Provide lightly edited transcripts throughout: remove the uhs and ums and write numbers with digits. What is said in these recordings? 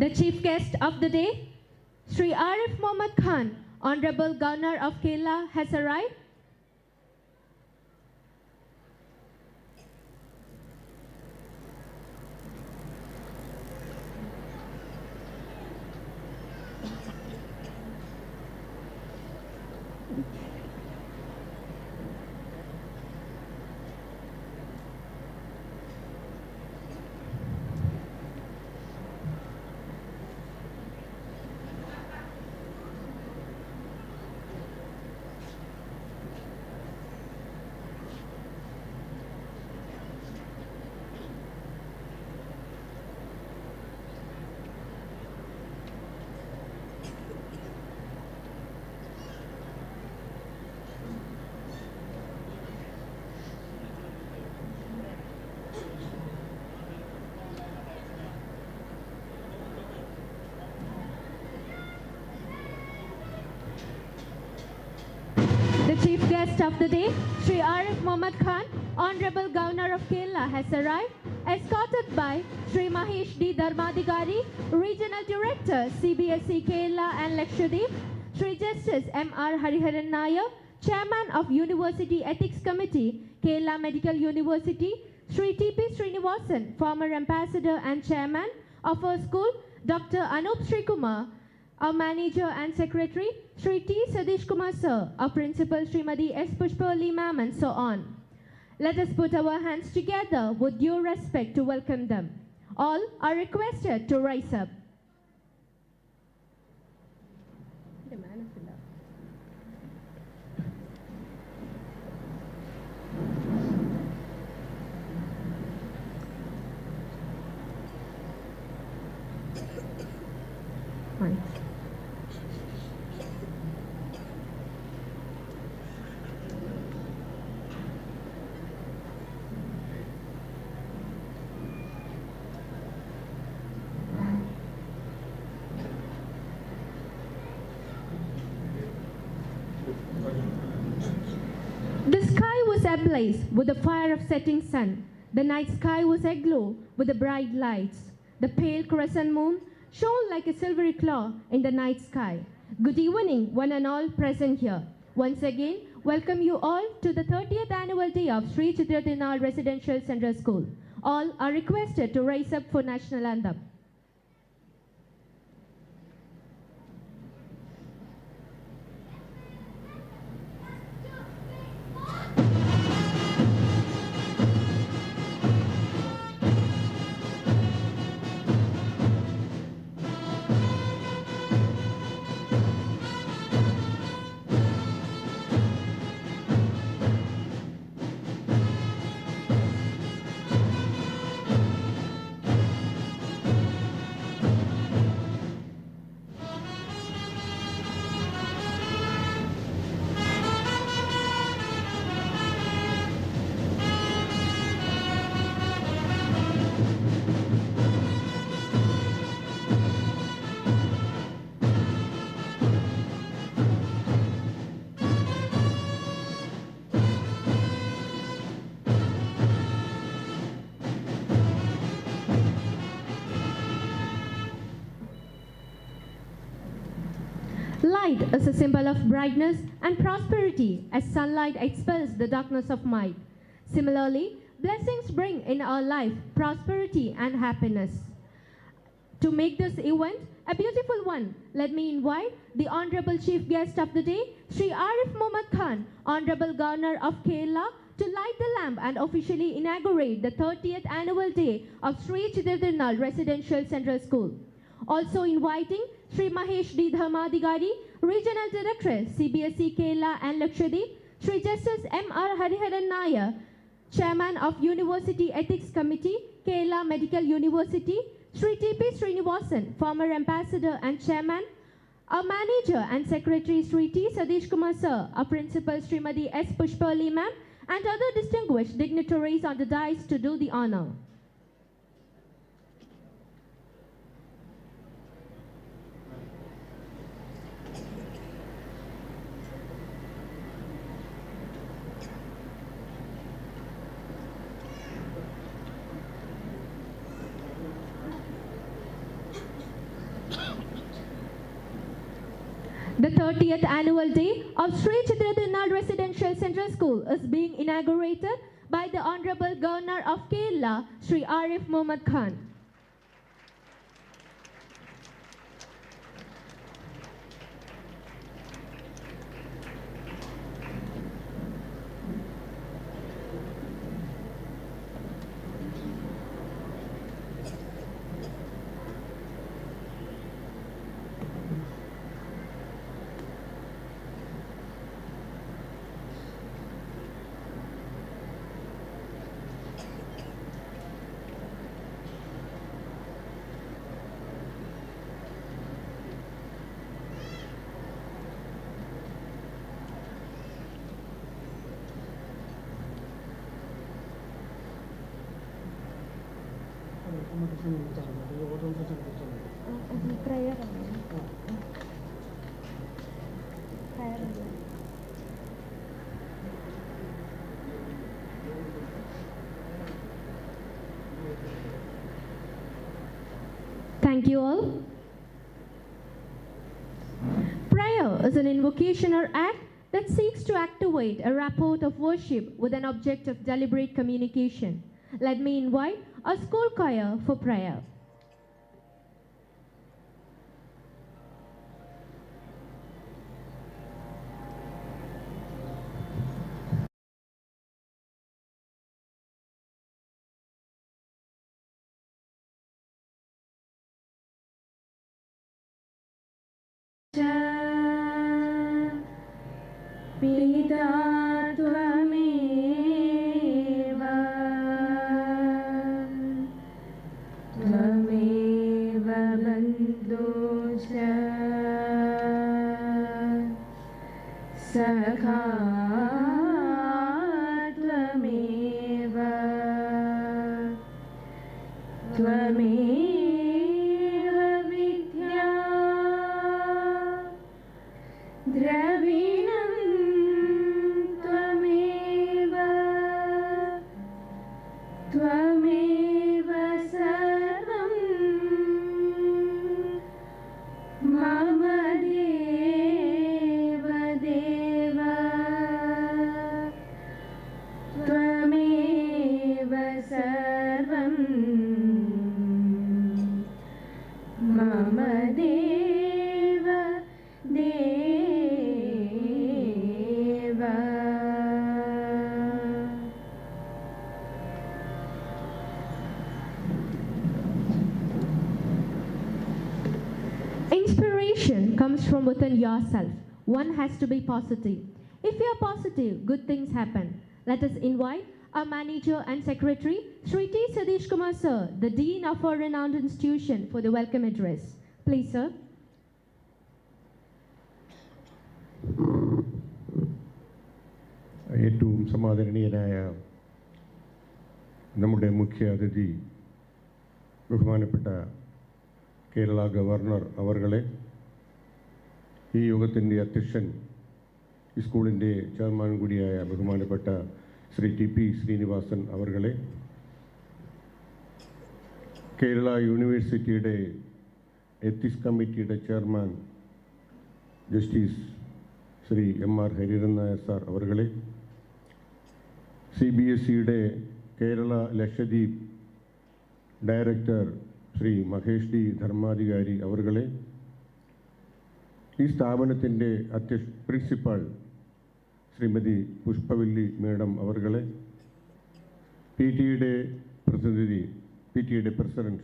The chief guest of the day, Sri Arif Mohammad Khan, Honorable Governor of Kerala, has arrived. The chief guest of the day, Sri Arif Mohammad Khan, Honorable Governor of Kerala, has arrived, escorted by Sri Mahesh D. Dharmadigari, Regional Director, CBSE Kerala and Lakshadweep, Sri Justice M.R. Hariharan Nair, Chairman of University Ethics Committee, Kerala Medical University, Sri T.P. Srinivasan, former Ambassador and Chairman of our school, Dr. Anup Srikumar, our Manager and Secretary, Sri T. Sadish Kumar Sir, our Principal, Srimadi S. Pushpali Ma'am, and so on. Let us put our hands together with due respect to welcome them. All are requested to rise up. The sky was ablaze with the fire of setting sun. The night sky was aglow with the bright lights. The pale crescent moon shone like a silvery claw in the night sky. Good evening, one and all present here. Once again, welcome you all to the 30th annual day of Sree Thirunal Residential Central School. All are requested to rise up for national anthem. Light is a symbol of brightness and prosperity as sunlight expels the darkness of night. Similarly, blessings bring in our life prosperity and happiness. To make this event a beautiful one, let me invite the Honorable Chief Guest of the day, Sri Arif Mohammad Khan, Honorable Governor of Kerala, to light the lamp and officially inaugurate the 30th annual day of Sree Thirunal Residential Central School. Also inviting Sri Mahesh D. Dharmadigari, Regional Director, CBSE Kerala and Lakshadweep, Sri Justice M.R. Hariharan Nair, Chairman of University Ethics Committee, Kerala Medical University, Sri T.P. Srinivasan, former Ambassador and Chairman, our Manager and Secretary, Sri T. Sadish Kumar Sir, our Principal, Srimadi S. Pushpali Ma'am, and other distinguished dignitaries on the dais to do the honor. The 30th annual day of Sree Thirunal Residential Central School is being inaugurated by the Honorable Governor of Kerala, Sri Arif Muhammad Khan. Thank you all. Prayer is an invocation or act that seeks to activate a rapport of worship with an object of deliberate communication. Let me invite our school choir for prayer. Pita Tvameva Bandhusya Sakha Tvameva Vidya Dravinam Tvameva Sarvam Mama Deva Deva Tvameva Sarvam Mama Deva Deva. Inspiration comes from within yourself. One has to be positive. If you are positive, good things happen. Let us invite our manager and secretary, Sri T. Sadish Kumar sir, the dean of our renowned institution, for the welcome address. Please, sir. ഏറ്റവും സമാദരണീയനായ നമ്മുടെ മുഖ്യ അതിഥി ബഹുമാനപ്പെട്ട Kerala governor അവർകളെ, ഈ യോഗത്തിൻ്റെ അധ്യക്ഷൻ ഈ സ്കൂളിൻ്റെ ചെയർമാൻ കൂടിയായ ബഹുമാനപ്പെട്ട ശ്രീ ടി പി ശ്രീനിവാസൻ അവർകളെ, കേരള യൂണിവേഴ്സിറ്റിയുടെ എത്തിക്സ് കമ്മിറ്റിയുടെ chairman justice Shri M R Hariharan Nair sir അവർകളെ, CBSEയുടെ കേരള ലക്ഷദ്വീപ് ഡയറക്ടർ ശ്രീ മഹേഷ് ഡി ധർമാധികാരി അവർകളെ, ഈ സ്ഥാപനത്തിൻ്റെ പ്രിൻസിപ്പാൾ ശ്രീമതി പുഷ്പവല്ലി മേഡം അവർകളെ, PTയുടെ പ്രതിനിധി PTയുടെ പ്രസിഡന്റ്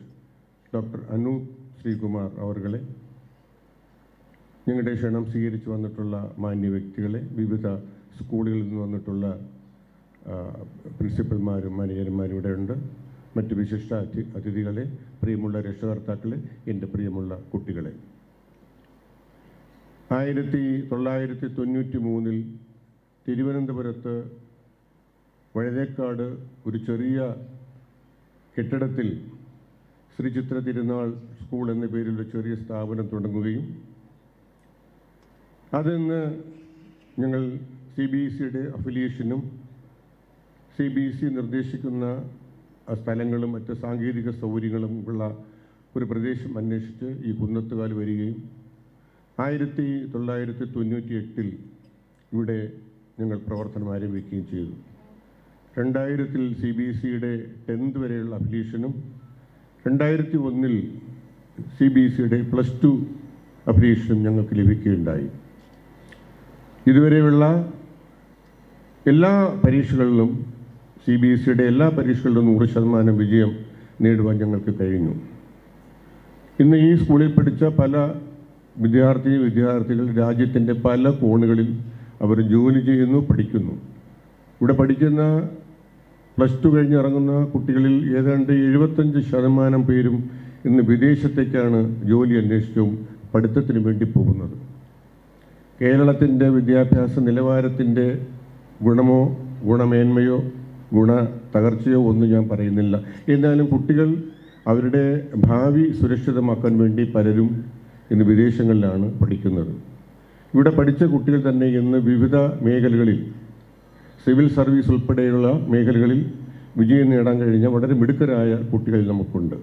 ഡോക്ടർ അനൂപ് ശ്രീകുമാർ അവർകളെ, ഞങ്ങളുടെ ക്ഷണം സ്വീകരിച്ചു വന്നിട്ടുള്ള മാന്യ വ്യക്തികളെ, വിവിധ സ്കൂളുകളിൽ നിന്ന് വന്നിട്ടുള്ള പ്രിൻസിപ്പൽമാരും മാനേജർമാരും ഇവിടെ ഉണ്ട്, മറ്റ് വിശിഷ്ട അതിഥികളെ, പ്രിയമുള്ള രക്ഷകർത്താക്കളെ, എൻ്റെ പ്രിയമുള്ള കുട്ടികളെ. 1993 തിരുവനന്തപുരത്ത് വഴുതേക്കാട് ഒരു ചെറിയ കെട്ടിടത്തിൽ ശ്രീ ചിത്ര തിരുനാൾ സ്കൂൾ എന്ന പേരിൽ ഒരു ചെറിയ സ്ഥാപനം തുടങ്ങുകയും അതിന്ന് ഞങ്ങൾ CBSEയുടെ അഫിലിയേഷനും CBSE നിർദ്ദേശിക്കുന്ന സ്ഥലങ്ങളും മറ്റ് സാങ്കേതിക സൗകര്യങ്ങളും ഉള്ള ഒരു പ്രദേശം അന്വേഷിച്ച് ഈ കുന്നത്തുകാൽ വരികയും 1998 ഇവിടെ ഞങ്ങൾ പ്രവർത്തനം ആരംഭിക്കുകയും ചെയ്തു. 2000 CBSEയുടെ 10th വരെയുള്ള അഫിലിയേഷനും 2001 CBSEയുടെ +2 അഫിലിയേഷനും ഞങ്ങൾക്ക് ലഭിക്കുകയുണ്ടായി. ഇതുവരെയുള്ള എല്ലാ പരീക്ഷകളിലും CBSEയുടെ എല്ലാ പരീക്ഷകളിലും 100% വിജയം നേടുവാൻ ഞങ്ങൾക്ക് കഴിഞ്ഞു. ഇന്ന് ഈ സ്കൂളിൽ പഠിച്ച പല വിദ്യാർത്ഥികൾ രാജ്യത്തിൻ്റെ പല കോണുകളിൽ അവർ ജോലി ചെയ്യുന്നു, പഠിക്കുന്നു. ഇവിടെ പഠിക്കുന്ന +2 കഴിഞ്ഞിറങ്ങുന്ന കുട്ടികളിൽ ഏതാണ്ട് 75% പേരും ഇന്ന് വിദേശത്തേക്കാണ് ജോലി അന്വേഷിച്ചും പഠിത്തത്തിന് വേണ്ടി പോകുന്നത്. കേരളത്തിൻ്റെ വിദ്യാഭ്യാസ നിലവാരത്തിൻ്റെ ഗുണമേന്മയോ തകർച്ചയോ ഒന്നും ഞാൻ പറയുന്നില്ല. എന്നാലും കുട്ടികൾ അവരുടെ ഭാവി സുരക്ഷിതമാക്കാൻ വേണ്ടി പലരും ഇന്ന് വിദേശങ്ങളിലാണ് പഠിക്കുന്നത്. ഇവിടെ പഠിച്ച കുട്ടികൾ തന്നെ ഇന്ന് വിവിധ മേഖലകളിൽ, സിവിൽ സർവീസ് ഉൾപ്പെടെയുള്ള മേഖലകളിൽ വിജയം നേടാൻ കഴിഞ്ഞ വളരെ മിടുക്കരായ കുട്ടികൾ നമുക്കുണ്ട്.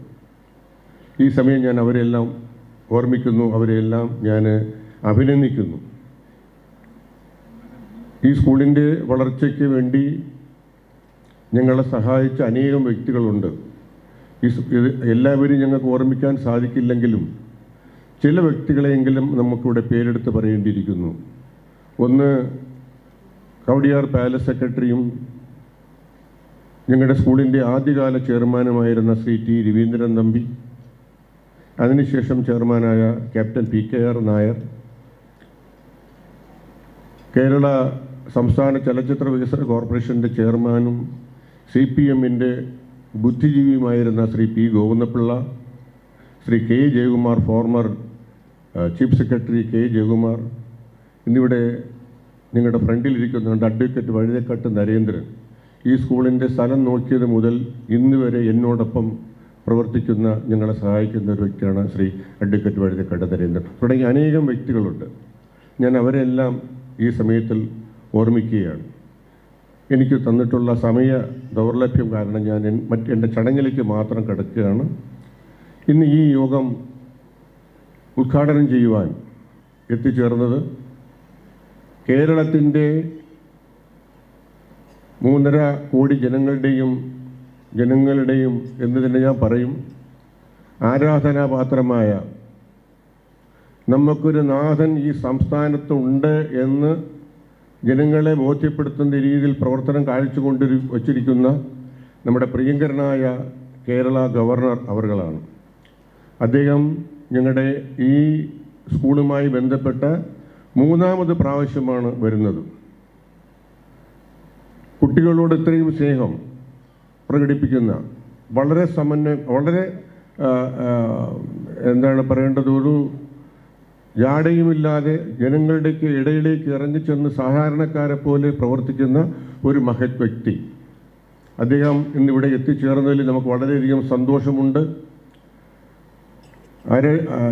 ഈ സമയം ഞാൻ അവരെല്ലാം ഓർമ്മിക്കുന്നു, അവരെല്ലാം ഞാൻ അഭിനന്ദിക്കുന്നു. ഈ സ്കൂളിൻ്റെ വളർച്ചയ്ക്ക് വേണ്ടി ഞങ്ങളെ സഹായിച്ച അനേകം വ്യക്തികളുണ്ട്. എല്ലാവരും ഞങ്ങൾക്ക് ഓർമ്മിക്കാൻ സാധിക്കില്ലെങ്കിലും ചില വ്യക്തികളെയെങ്കിലും നമുക്കിവിടെ പേരെടുത്ത് പറയേണ്ടിയിരിക്കുന്നു. ഒന്ന്, കവടിയാർ പാലസ് സെക്രട്ടറിയും ഞങ്ങളുടെ സ്കൂളിൻ്റെ ആദ്യകാല ചെയർമാനുമായിരുന്ന ശ്രീ ടി രവീന്ദ്രൻ തമ്പി, അതിനുശേഷം ചെയർമാനായ ക്യാപ്റ്റൻ PKR നായർ, കേരള സംസ്ഥാന ചലച്ചിത്ര വികസന കോർപ്പറേഷൻ്റെ ചെയർമാനും CPMൻ്റെ ബുദ്ധിജീവിയുമായിരുന്ന Shri P Govindapillai, Shri K Jayakumar, former chief secretary K Jayakumar, ഇന്നിവിടെ നിങ്ങളുടെ ഫ്രണ്ടിലിരിക്കുന്നുണ്ട് അഡ്വക്കേറ്റ് വഴുതക്കാട്ട് നരേന്ദ്രൻ. ഈ സ്കൂളിൻ്റെ സ്ഥലം നോക്കിയത് മുതൽ ഇന്ന് വരെ എന്നോടൊപ്പം പ്രവർത്തിക്കുന്ന, ഞങ്ങളെ സഹായിക്കുന്ന ഒരു വ്യക്തിയാണ് ശ്രീ അഡ്വക്കേറ്റ് വഴുതക്കാട്ട് നരേന്ദ്രൻ. തുടങ്ങി അനേകം വ്യക്തികളുണ്ട്. ഞാൻ അവരെല്ലാം ഈ സമയത്തിൽ ഓർമ്മിക്കുകയാണ്. എനിക്ക് തന്നിട്ടുള്ള സമയ ദൗർലഭ്യം കാരണം ഞാൻ എൻ്റെ ചടങ്ങിലേക്ക് മാത്രം കിടക്കുകയാണ്. ഇന്ന് ഈ യോഗം ഉദ്ഘാടനം ചെയ്യുവാൻ എത്തിച്ചേർന്നത് കേരളത്തിൻ്റെ 3.5 കോടി ജനങ്ങളുടെയും എന്ന് തന്നെ ഞാൻ പറയും, ആരാധനാപാത്രമായ നമുക്കൊരു നാഥൻ ഈ സംസ്ഥാനത്തുണ്ട് എന്ന് ജനങ്ങളെ ബോധ്യപ്പെടുത്തുന്ന രീതിയിൽ പ്രവർത്തനം കാഴ്ചകൊണ്ട് വച്ചിരിക്കുന്ന നമ്മുടെ പ്രിയങ്കരനായ കേരള ഗവർണർ അവർകളാണ്. അദ്ദേഹം ഞങ്ങളുടെ ഈ സ്കൂളുമായി ബന്ധപ്പെട്ട 3ാമത് പ്രാവശ്യമാണ് വരുന്നത്. കുട്ടികളോട് ഇത്രയും സ്നേഹം പ്രകടിപ്പിക്കുന്ന, വളരെ വളരെ എന്താണ് പറയേണ്ടത്, ഒരു ജാടയുമില്ലാതെ ജനങ്ങളുടെ ഇടയിലേക്ക് ഇറങ്ങിച്ചെന്ന് സാധാരണക്കാരെ പോലെ പ്രവർത്തിക്കുന്ന ഒരു മഹത് വ്യക്തി. അദ്ദേഹം ഇന്നിവിടെ എത്തിച്ചേർന്നതിൽ നമുക്ക് വളരെയധികം സന്തോഷമുണ്ട്.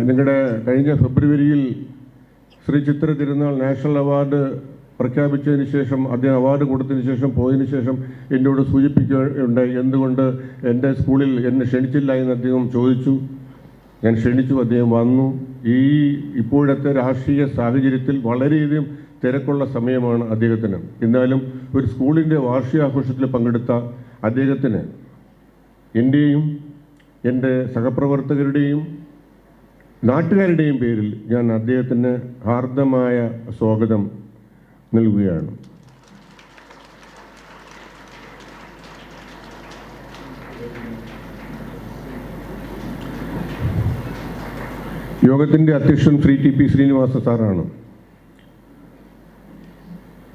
ഞങ്ങളുടെ കഴിഞ്ഞ ഫെബ്രുവരിയിൽ ശ്രീ ചിത്ര തിരുനാൾ നാഷണൽ അവാർഡ് പ്രഖ്യാപിച്ചതിന് ശേഷം, അദ്ദേഹം അവാർഡ് കൊടുത്തതിന് ശേഷം പോയതിനു ശേഷം എന്നോട് സൂചിപ്പിക്കുകയുണ്ടായി, എന്തുകൊണ്ട് എൻ്റെ സ്കൂളിൽ എന്നെ ക്ഷണിച്ചില്ല എന്ന് അദ്ദേഹം ചോദിച്ചു. ഞാൻ ക്ഷണിച്ചു, അദ്ദേഹം വന്നു. ഇപ്പോഴത്തെ രാഷ്ട്രീയ സാഹചര്യത്തിൽ വളരെയധികം തിരക്കുള്ള സമയമാണ് അദ്ദേഹത്തിന്. എന്നാലും ഒരു സ്കൂളിൻ്റെ വാർഷികാഘോഷത്തിൽ പങ്കെടുത്ത അദ്ദേഹത്തിന് എൻ്റെയും എൻ്റെ സഹപ്രവർത്തകരുടെയും നാട്ടുകാരുടെയും പേരിൽ ഞാൻ അദ്ദേഹത്തിന് ഹാർദമായ സ്വാഗതം നൽകുകയാണ്. യോഗത്തിൻ്റെ അധ്യക്ഷൻ ശ്രീ TP ശ്രീനിവാസ സാറാണ്.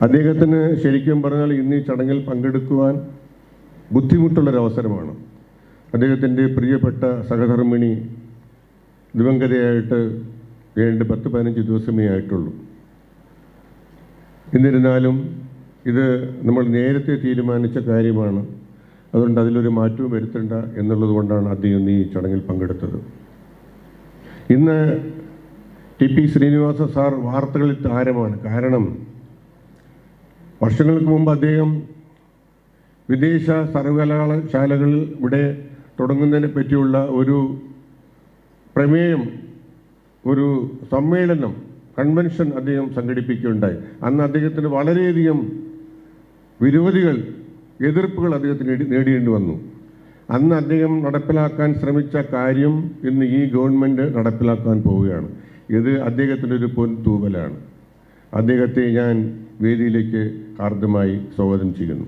അദ്ദേഹത്തിന് ശരിക്കും പറഞ്ഞാൽ ഇന്ന് ഈ ചടങ്ങിൽ പങ്കെടുക്കുവാൻ ബുദ്ധിമുട്ടുള്ളൊരവസരമാണ്. അദ്ദേഹത്തിൻ്റെ പ്രിയപ്പെട്ട സഹധർമ്മിണി ദിവംഗതയായിട്ട് 10-15 ദിവസമേ ആയിട്ടുള്ളൂ. എന്നിരുന്നാലും ഇത് നമ്മൾ നേരത്തെ തീരുമാനിച്ച കാര്യമാണ്. അതുകൊണ്ട് അതിലൊരു മാറ്റവും വരുത്തേണ്ട എന്നുള്ളത് കൊണ്ടാണ് അദ്ദേഹം ഈ ചടങ്ങിൽ പങ്കെടുത്തത്. ഇന്ന് TP ശ്രീനിവാസ സാർ വാർത്തകളിൽ താരമാണ്. കാരണം വർഷങ്ങൾക്ക് മുമ്പ് അദ്ദേഹം വിദേശ സർവകലാശാലകളിൽ ഇവിടെ തുടങ്ങുന്നതിനെ പറ്റിയുള്ള ഒരു പ്രമേയം, ഒരു സമ്മേളനം കൺവെൻഷൻ അദ്ദേഹം സംഘടിപ്പിക്കുകയുണ്ടായി. അന്ന് അദ്ദേഹത്തിന് വളരെയധികം വിരോധികൾ, എതിർപ്പുകൾ അദ്ദേഹത്തിന് നേടിയേണ്ടി വന്നു. അന്ന് അദ്ദേഹം നടപ്പിലാക്കാൻ ശ്രമിച്ച കാര്യം ഇന്ന് ഈ ഗവൺമെൻറ് നടപ്പിലാക്കാൻ പോവുകയാണ്. ഇത് അദ്ദേഹത്തിൻ്റെ ഒരു പൊൻതൂവലാണ്. അദ്ദേഹത്തെ ഞാൻ വേദിയിലേക്ക് ഹാർദമായി സ്വാഗതം ചെയ്യുന്നു.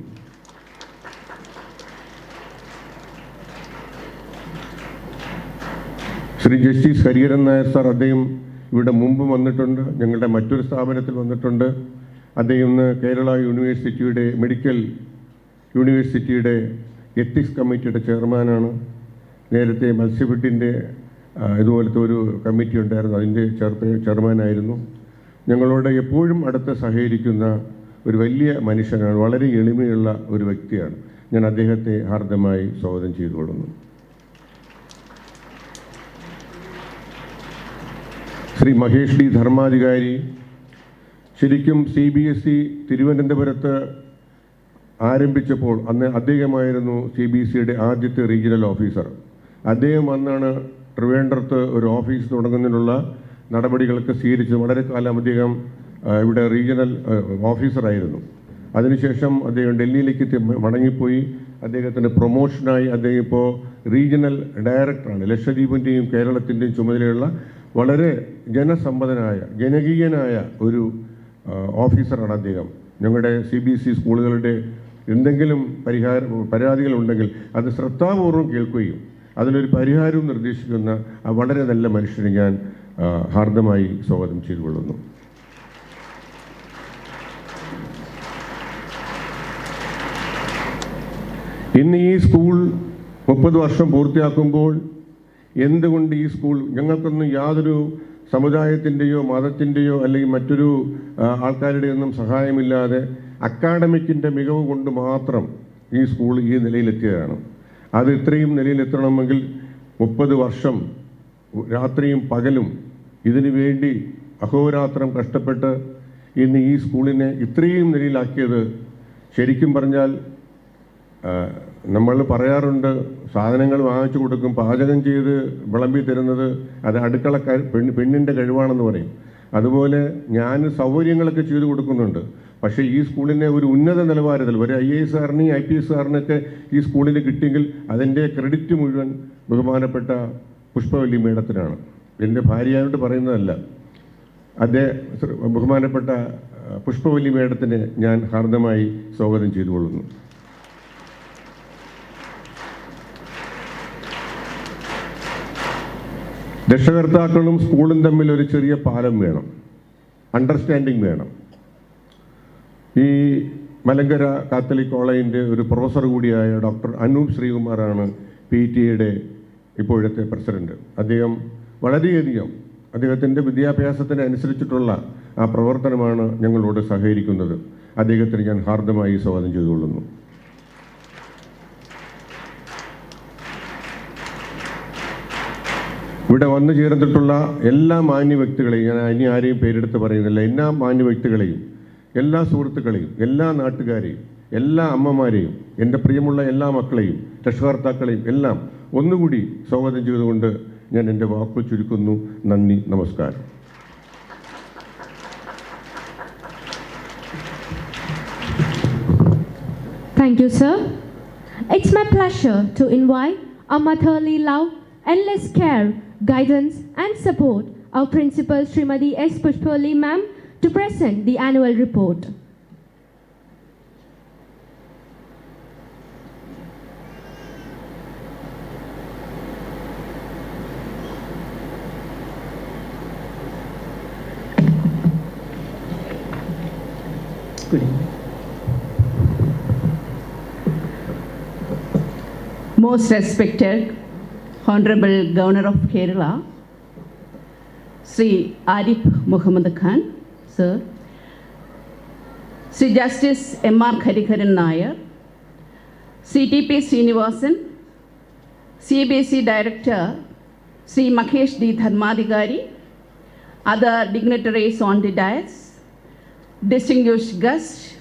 ശ്രീ ജസ്റ്റിസ് ഹരിഹരൻ നായർ സാർ, അദ്ദേഹം ഇവിടെ മുമ്പ് വന്നിട്ടുണ്ട്, ഞങ്ങളുടെ മറ്റൊരു സ്ഥാപനത്തിൽ വന്നിട്ടുണ്ട്. അദ്ദേഹം ഇന്ന് കേരള യൂണിവേഴ്സിറ്റിയുടെ മെഡിക്കൽ യൂണിവേഴ്സിറ്റിയുടെ എത്തിക്സ് കമ്മിറ്റിയുടെ ചെയർമാനാണ്. നേരത്തെ മത്സ്യഫെഡിൻ്റെ ഇതുപോലത്തെ ഒരു കമ്മിറ്റി ഉണ്ടായിരുന്നു, അതിൻ്റെ ചെയർമാനായിരുന്നു. ഞങ്ങളോട് എപ്പോഴും അടുത്ത് സഹകരിക്കുന്ന ഒരു വലിയ മനുഷ്യനാണ്, വളരെ എളിമയുള്ള ഒരു വ്യക്തിയാണ്. ഞാൻ അദ്ദേഹത്തെ ഹാർദമായി സ്വാഗതം ചെയ്തുകൊള്ളുന്നു. ശ്രീ മഹേഷ് ഡി ധർമാധികാരി, ശരിക്കും CBSE തിരുവനന്തപുരത്ത് ആരംഭിച്ചപ്പോൾ അന്ന് അദ്ദേഹമായിരുന്നു CBSEയുടെ ആദ്യത്തെ റീജിയണൽ ഓഫീസർ. അദ്ദേഹം അന്നാണ് ട്രിവാൻഡ്രത്ത് ഒരു ഓഫീസ് തുടങ്ങുന്നതിനുള്ള നടപടികളൊക്കെ സ്വീകരിച്ച് വളരെ കാലം അദ്ദേഹം ഇവിടെ റീജിയണൽ ഓഫീസറായിരുന്നു. അതിനുശേഷം അദ്ദേഹം ഡൽഹിയിലേക്ക് മടങ്ങിപ്പോയി. അദ്ദേഹത്തിൻ്റെ പ്രൊമോഷനായി അദ്ദേഹം ഇപ്പോൾ റീജിയണൽ ഡയറക്ടറാണ്. ലക്ഷദ്വീപിൻ്റെയും കേരളത്തിൻ്റെയും ചുമതലയുള്ള വളരെ ജനസമ്പന്നനായ, ജനകീയനായ ഒരു ഓഫീസറാണ് അദ്ദേഹം. ഞങ്ങളുടെ CBSE സ്കൂളുകളുടെ എന്തെങ്കിലും പരാതികളുണ്ടെങ്കിൽ അത് ശ്രദ്ധാപൂർവം കേൾക്കുകയും അതിനൊരു പരിഹാരവും നിർദ്ദേശിക്കുന്ന വളരെ നല്ല മനുഷ്യനെ ഞാൻ ഹാർദമായി സ്വാഗതം ചെയ്തുകൊള്ളുന്നു. ഇന്ന് ഈ സ്കൂൾ 30 വർഷം പൂർത്തിയാക്കുമ്പോൾ എന്തുകൊണ്ട് ഈ സ്കൂൾ, ഞങ്ങൾക്കൊന്നും യാതൊരു സമുദായത്തിൻ്റെയോ മതത്തിൻ്റെയോ അല്ലെങ്കിൽ മറ്റൊരു ആൾക്കാരുടെയൊന്നും സഹായമില്ലാതെ അക്കാഡമിക്കിൻ്റെ മികവ് കൊണ്ട് മാത്രം ഈ സ്കൂൾ ഈ നിലയിലെത്തിയതാണ്. അത് ഇത്രയും നിലയിലെത്തണമെങ്കിൽ 30 വർഷം രാത്രിയും പകലും ഇതിനു വേണ്ടി അഹോരാത്രം കഷ്ടപ്പെട്ട് ഇന്ന് ഈ സ്കൂളിനെ ഇത്രയും നിലയിലാക്കിയത് ശരിക്കും പറഞ്ഞാൽ നമ്മൾ പറയാറുണ്ട്, സാധനങ്ങൾ വാങ്ങിച്ചു കൊടുക്കും, പാചകം ചെയ്ത് വിളമ്പി തരുന്നത് അത് പെണ്ണിൻ്റെ കഴിവാണെന്ന് പറയും. അതുപോലെ ഞാൻ സൗകര്യങ്ങളൊക്കെ ചെയ്തു കൊടുക്കുന്നുണ്ട്. പക്ഷേ ഈ സ്കൂളിനെ ഒരു ഉന്നത നിലവാരത്തിൽ ഒരു IAS കാരനെയും IPS കാരനൊക്കെ ഈ സ്കൂളിൽ കിട്ടിയെങ്കിൽ അതിൻ്റെ ക്രെഡിറ്റ് മുഴുവൻ ബഹുമാനപ്പെട്ട പുഷ്പവല്ലി മേഡത്തിനാണ്. എൻ്റെ ഭാര്യയായിട്ട് പറയുന്നതല്ല. ബഹുമാനപ്പെട്ട പുഷ്പവല്ലി മേഡത്തിനെ ഞാൻ ഹാർദമായി സ്വാഗതം ചെയ്തുകൊള്ളുന്നു. രക്ഷകർത്താക്കളും സ്കൂളും തമ്മിൽ ഒരു ചെറിയ പാലം വേണം, അണ്ടർസ്റ്റാൻഡിങ് വേണം. ഈ മലങ്കര കാത്തലിക് കോളേജിൻ്റെ ഒരു പ്രൊഫസർ കൂടിയായ ഡോക്ടർ അനൂപ് ശ്രീകുമാറാണ് PTA ഇപ്പോഴത്തെ പ്രസിഡന്റ്. അദ്ദേഹം വളരെയധികം അദ്ദേഹത്തിൻ്റെ വിദ്യാഭ്യാസത്തിന് അനുസരിച്ചിട്ടുള്ള ആ പ്രവർത്തനമാണ് ഞങ്ങളോട് സഹകരിക്കുന്നത്. അദ്ദേഹത്തിന് ഞാൻ ഹാർദമായി സ്വാഗതം ചെയ്തുകൊള്ളുന്നു. ഇവിടെ വന്നു ചേർന്നിട്ടുള്ള എല്ലാ മാന്യ വ്യക്തികളെയും, ഞാൻ ഇനി ആരെയും പേരെടുത്ത് പറയുന്നില്ല, എല്ലാ മാന്യ വ്യക്തികളെയും, എല്ലാ സുഹൃത്തുക്കളെയും, എല്ലാ നാട്ടുകാരെയും, എല്ലാ അമ്മമാരെയും, എൻ്റെ പ്രിയമുള്ള എല്ലാ മക്കളെയും, രക്ഷകർത്താക്കളെയും എല്ലാം ഒന്നുകൂടി സ്വാഗതം ചെയ്തുകൊണ്ട് ഞാൻ എൻ്റെ വാക്കുകൾ ചുരുക്കുന്നു. നന്ദി, നമസ്കാരം. Thank you, sir. It's my pleasure to invite our motherly love, endless care, guidance and support our principal Srimati S. Pushpalli ma'am to present the annual report. Good evening. Most respected Honorable Governor of Kerala, Sri Arif Muhammad Khan, sir, Sri Justice M.R. Harikaran Nair, CTP Srinivasan, CBSE Director Sri Mahesh D. Dharmadhikari, other dignitaries on the dais, distinguished guests,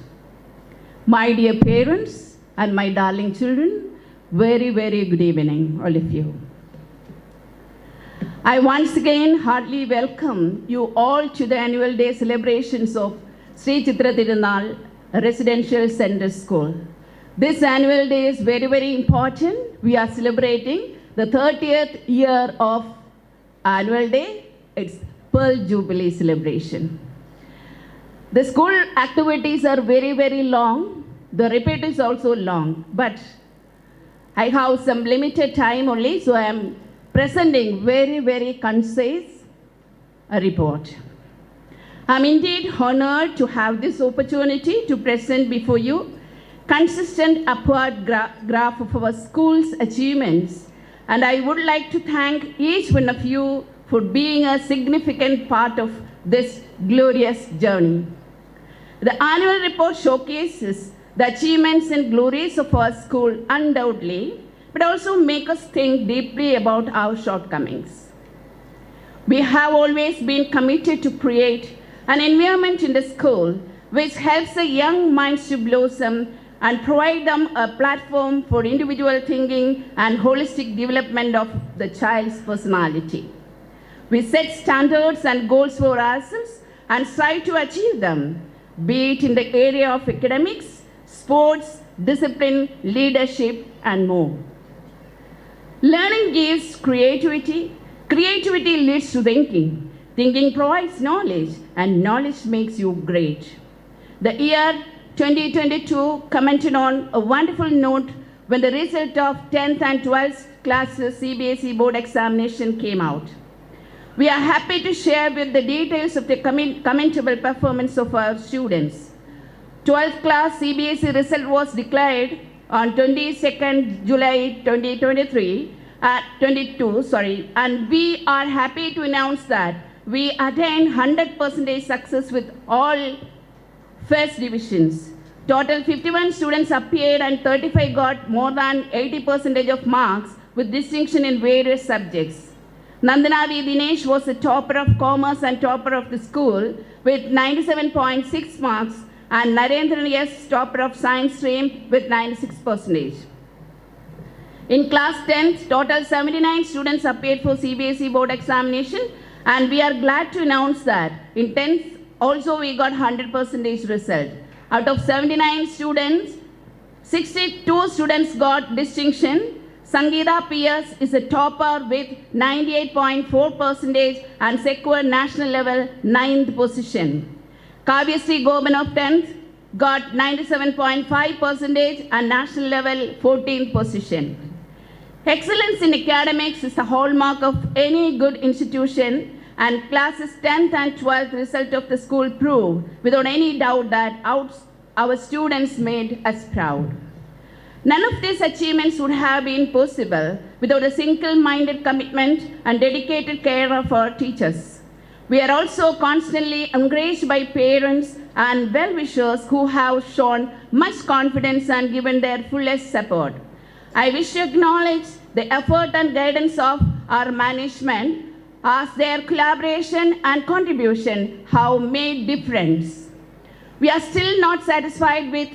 my dear parents and my darling children, very, very good evening, all of you. I once again heartily welcome you all to the annual day celebrations of Sree Thirunal Residential Central School. This annual day is very, very important. We are celebrating the 30th year of annual day. It's Pearl Jubilee celebration. The school activities are very, very long. The repeat is also long, but I have some limited time only, so I am presenting very, very concise a report. I'm indeed honored to have this opportunity to present before you consistent upward graph of our school's achievements, and I would like to thank each one of you for being a significant part of this glorious journey. The annual report showcases the achievements and glories of our school undoubtedly, but also make us think deeply about our shortcomings. We have always been committed to create an environment in the school which helps the young minds to blossom and provide them a platform for individual thinking and holistic development of the child's personality. We set standards and goals for ourselves and strive to achieve them, be it in the area of academics, sports, discipline, leadership, and more. Learning gives creativity. Creativity leads to thinking. Thinking provides knowledge, and knowledge makes you great. The year 2022 commented on a wonderful note when the result of 10th and 12th classes CBSE board examination came out. We are happy to share with the details of the commendable performance of our students. 12th class CBSE result was declared on 22nd July 2022, and we are happy to announce that we attained 100% success with all first divisions. Total 51 students appeared and 35 got more than 80% of marks with distinction in various subjects. Nandanavi Dinesh was the topper of commerce and topper of the school with 97.6 marks, and Narendran S. topper of science stream with 96%. In class 10th, total 79 students appeared for CBSE board examination, and we are glad to announce that in 10th also we got 100% result. Out of 79 students, 62 students got distinction. Sangeeta P.S. is a topper with 98.4% and secured national level 9th position. Kavyasri Goban of 10th got 97.5% and national level 14th position. Excellence in academics is the hallmark of any good institution, and classes 10th and 12th result of the school proved without any doubt that our students made us proud. None of these achievements would have been possible without a single-minded commitment and dedicated care of our teachers. We are also constantly encouraged by parents and well-wishers who have shown much confidence and given their fullest support. I wish to acknowledge the effort and guidance of our management as their collaboration and contribution have made difference. We are still not satisfied with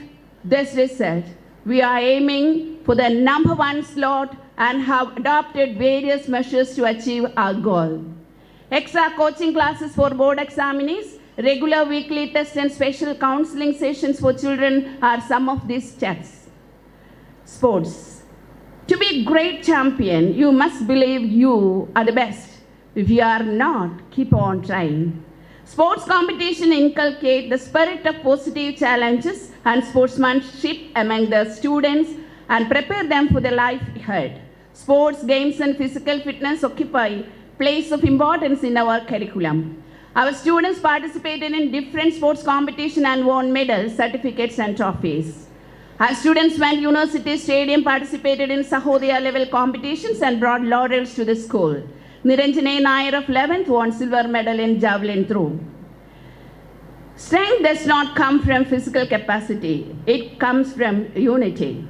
this result. We are aiming for the #1 slot and have adopted various measures to achieve our goal. Extra coaching classes for board examinees, regular weekly tests and special counseling sessions for children are some of these steps. Sports. To be a great champion, you must believe you are the best. If you are not, keep on trying. Sports competition inculcate the spirit of positive challenges and sportsmanship among the students and prepare them for the life ahead. Sports, games, and physical fitness occupy place of importance in our curriculum. Our students participated in different sports competitions and won medals, certificates, and trophies. Our students went University Stadium, participated in Sahodaya level competitions, and brought laurels to the school. Niranjane Nair of 11th won silver medal in javelin throw. Strength does not come from physical capacity. It comes from unity.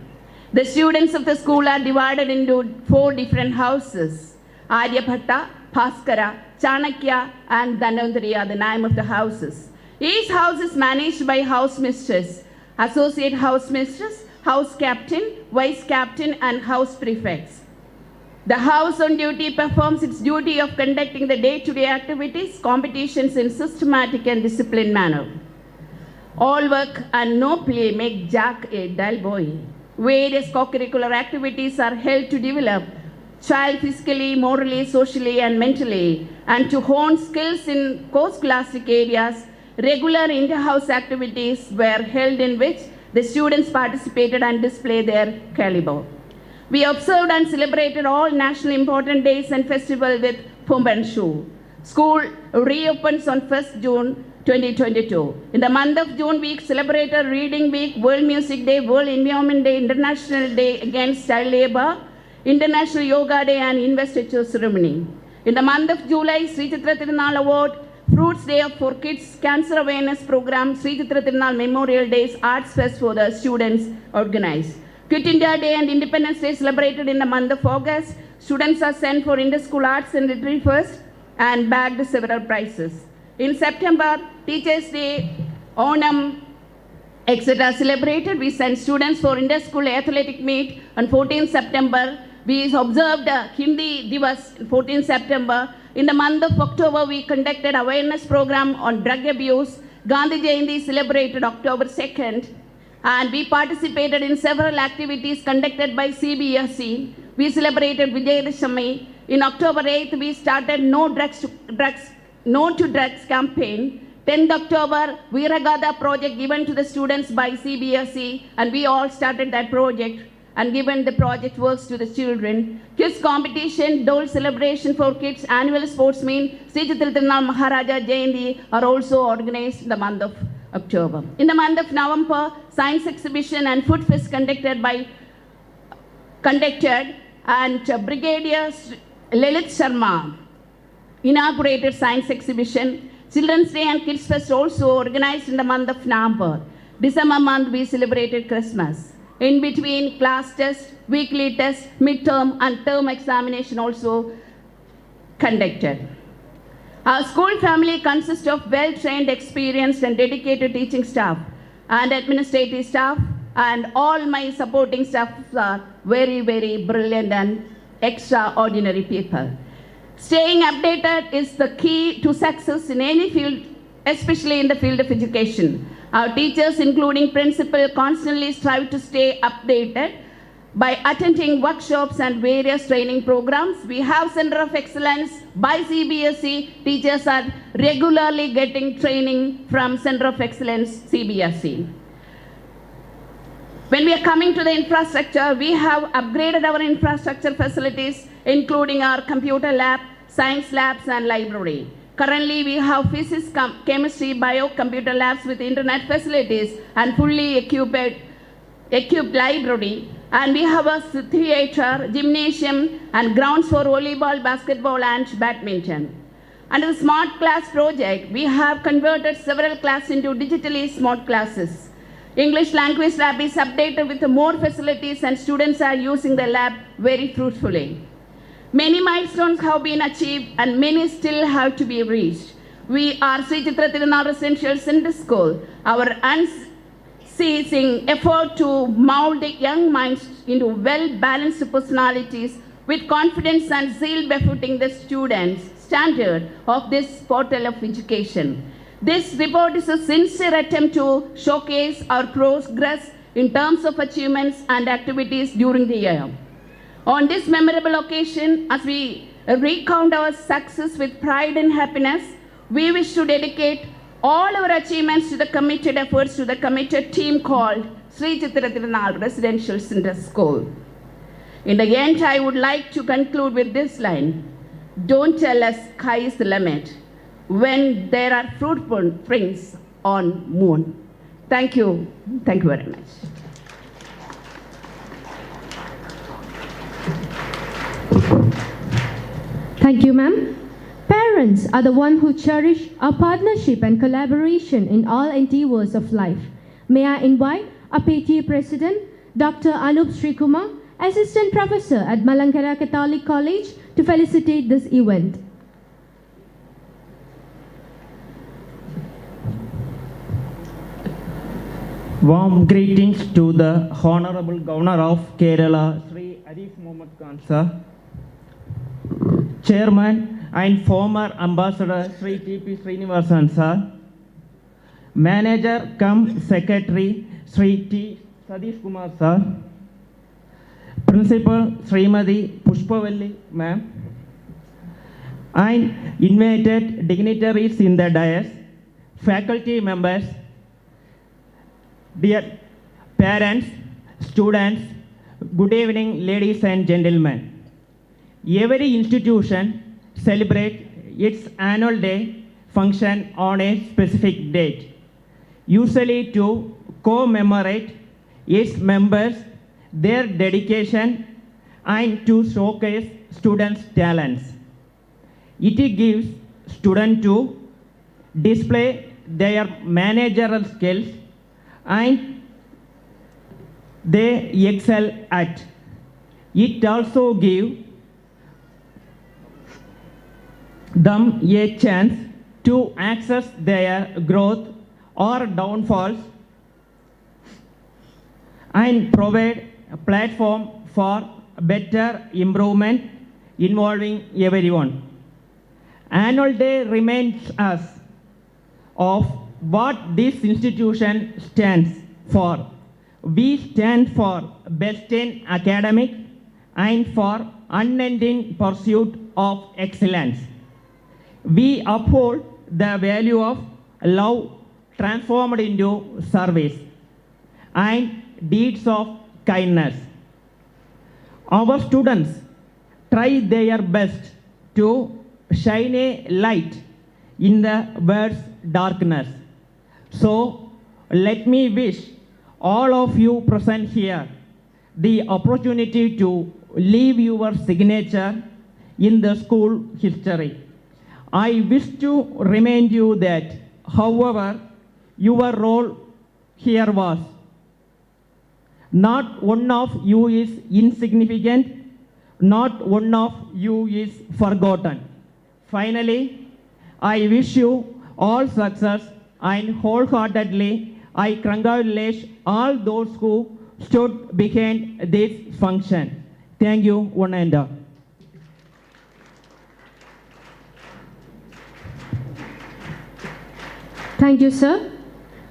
The students of the school are divided into 4 different houses. Aryabhatta, Bhaskara, Chanakya, and Dhanvantari are the name of the houses. Each house is managed by house mistress, associate house mistress, house captain, vice captain, and house prefects. The house on duty performs its duty of conducting the day-to-day activities, competitions in systematic and disciplined manner. All work and no play make Jack a dull boy. Various co-curricular activities are held to develop child physically, morally, socially, and mentally, and to hone skills in co-scholastic areas. Regular inter-house activities were held in which the students participated and displayed their caliber. We observed and celebrated all national important days and festivals with pomp and show. School reopens on 1st June 2022. In the month of June, we celebrated Reading Week, World Music Day, World Environment Day, International Day Against Child Labour, International Yoga Day, and Investiture Ceremony. In the month of July, Sree Chithira Thirunal Award, Fruits Day for Kids, Cancer Awareness Program, Sree Chithira Thirunal Memorial Days, Arts Fest for the students organized. Quit India Day and Independence Day celebrated in the month of August. Students are sent for inter-school arts and literary first and bagged several prizes. In September, Teachers' Day, Onam, etc. celebrated. We sent students for inter-school athletic meet on 14th September. We observed Hindi Divas 14th September. In the month of October, we conducted awareness program on drug abuse. Gandhi Jayanti celebrated October 2nd. And we participated in several activities conducted by CBSE. We celebrated Vijayadashami. In October 8th, we started No to Drugs campaign. 10th October, Viragada project given to the students by CBSE, and we all started that project and given the project works to the children. Kids competition, Dole celebration for kids, annual sports meet, Sree Chithira Thirunal Maharaja Jayanti are also organized in the month of October. In the month of November, science exhibition and food fest conducted and Brigadier Lalit Sharma inaugurated science exhibition. Children's Day and Kids Fest also organized in the month of November. December month we celebrated Christmas. In between, class test, weekly test, midterm and term examination also conducted. Our school family consists of well-trained, experienced and dedicated teaching staff and administrative staff, and all my supporting staff are very, very brilliant and extraordinary people. Staying updated is the key to success in any field, especially in the field of education. Our teachers, including principal, constantly strive to stay updated by attending workshops and various training programs. We have Center of Excellence by CBSE. Teachers are regularly getting training from Center of Excellence CBSE. When we are coming to the infrastructure, we have upgraded our infrastructure facilities, including our computer lab, science labs and library. Currently, we have physics, chemistry, bio, computer labs with internet facilities and fully equipped library. And we have a theater, gymnasium and grounds for volleyball, basketball and badminton. Under the Smart Class project, we have converted several classes into digitally smart classes. English language lab is updated with more facilities and students are using the lab very fruitfully. Many milestones have been achieved and many still have to be reached. We are Sree Chithira Thirunal Residential Central. Our unceasing effort to mold young minds into well-balanced personalities with confidence and zeal befitting the students' standard of this portal of education. This report is a sincere attempt to showcase our progress in terms of achievements and activities during the year. On this memorable occasion, as we recount our success with pride and happiness, we wish to dedicate all our achievements to the committed efforts to the committed team called Sree Chithira Thirunal Residential Central. In the end, I would like to conclude with this line: don't tell us sky is the limit when there are footprints on moon. Thank you. Thank you very much. Thank you, ma'am. Parents are the one who cherish our partnership and collaboration in all endeavors of life. May I invite our PTA President, Dr. Anup Sree Kumar, Assistant Professor at Malankara Catholic College, to felicitate this event. Warm greetings to the Honorable Governor of Kerala, Sri Arif Mohammed Khan sir, Chairman and former Ambassador Sri T.P. Srinivasan sir, Manager cum Secretary Sri T. Sadish Kumar sir, Principal Srimati Pushpavalli ma'am, and invited dignitaries in the dais, faculty members, dear parents, students, good evening ladies and gentlemen. Every institution celebrates its annual day function on a specific date, usually to commemorate its members, their dedication, and to showcase students' talents. It gives students to display their managerial skills and they excel at. It also gives them a chance to access their growth or downfalls and provide a platform for better improvement involving everyone. Annual Day reminds us of what this institution stands for. We stand for best in academic and for unending pursuit of excellence. We uphold the value of love transformed into service and deeds of kindness. Our students try their best to shine a light in the world's darkness. So let me wish all of you present here the opportunity to leave your signature in the school history. I wish to remind you that, however, your role here was, not one of you is insignificant, not one of you is forgotten. Finally, I wish you all success and wholeheartedly I congratulate all those who stood behind this function. Thank you, one and all. Thank you, sir.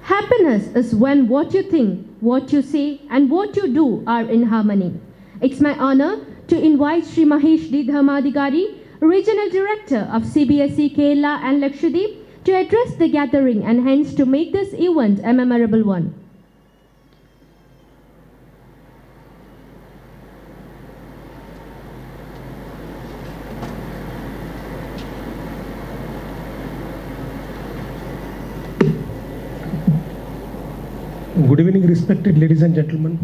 Happiness is when what you think, what you say, and what you do are in harmony. It's my honor to invite Sri Mahesh D. Dharmadhikari, Regional Director of CBSE Kerala and Lakshadweep, to address the gathering and hence to make this event a memorable one. Good evening, respected ladies and gentlemen.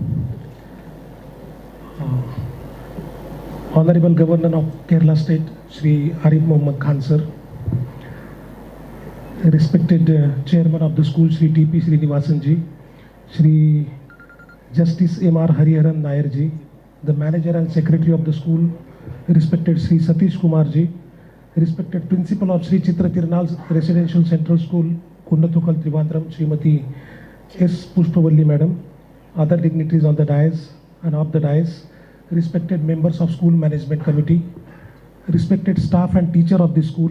Honorable Governor of Kerala State, Sri Arif Mohammad Khan sir, respected Chairman of the school, Sri T.P. Srinivasan ji, Sri Justice M.R. Hariharan Nair ji, the Manager and Secretary of the school, respected Sri Satish Kumar ji, respected Principal of Sri Thirunal Residential Central School, Kunnathukal Trivandrum, Srimati S. Pushpavalli Madam, other dignitaries on the dais and off the dais, respected members of School Management Committee, respected staff and teacher of the school,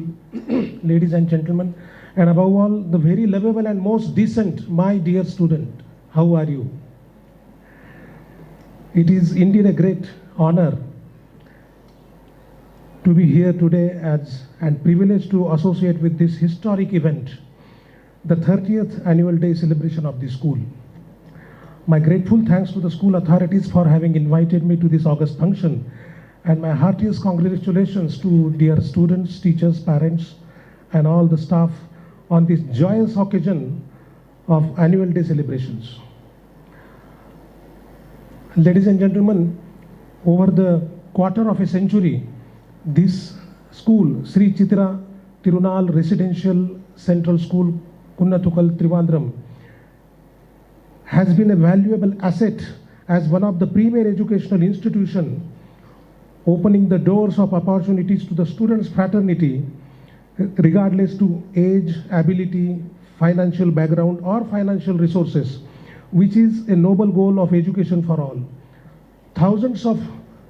ladies and gentlemen, and above all, the very lovable and most decent, my dear student, how are you? It is indeed a great honor to be here today and privileged to associate with this historic event, the 30th annual day celebration of the school. My grateful thanks to the school authorities for having invited me to this august function, and my heartiest congratulations to dear students, teachers, parents, and all the staff on this joyous occasion of annual day celebrations. Ladies and gentlemen, over the quarter of a century, this school, Sri Chithira Thirunal Residential Central School, Kunnathukal Trivandrum, has been a valuable asset as one of the premier educational institutions, opening the doors of opportunities to the students' fraternity, regardless to age, ability, financial background, or financial resources, which is a noble goal of education for all. Thousands of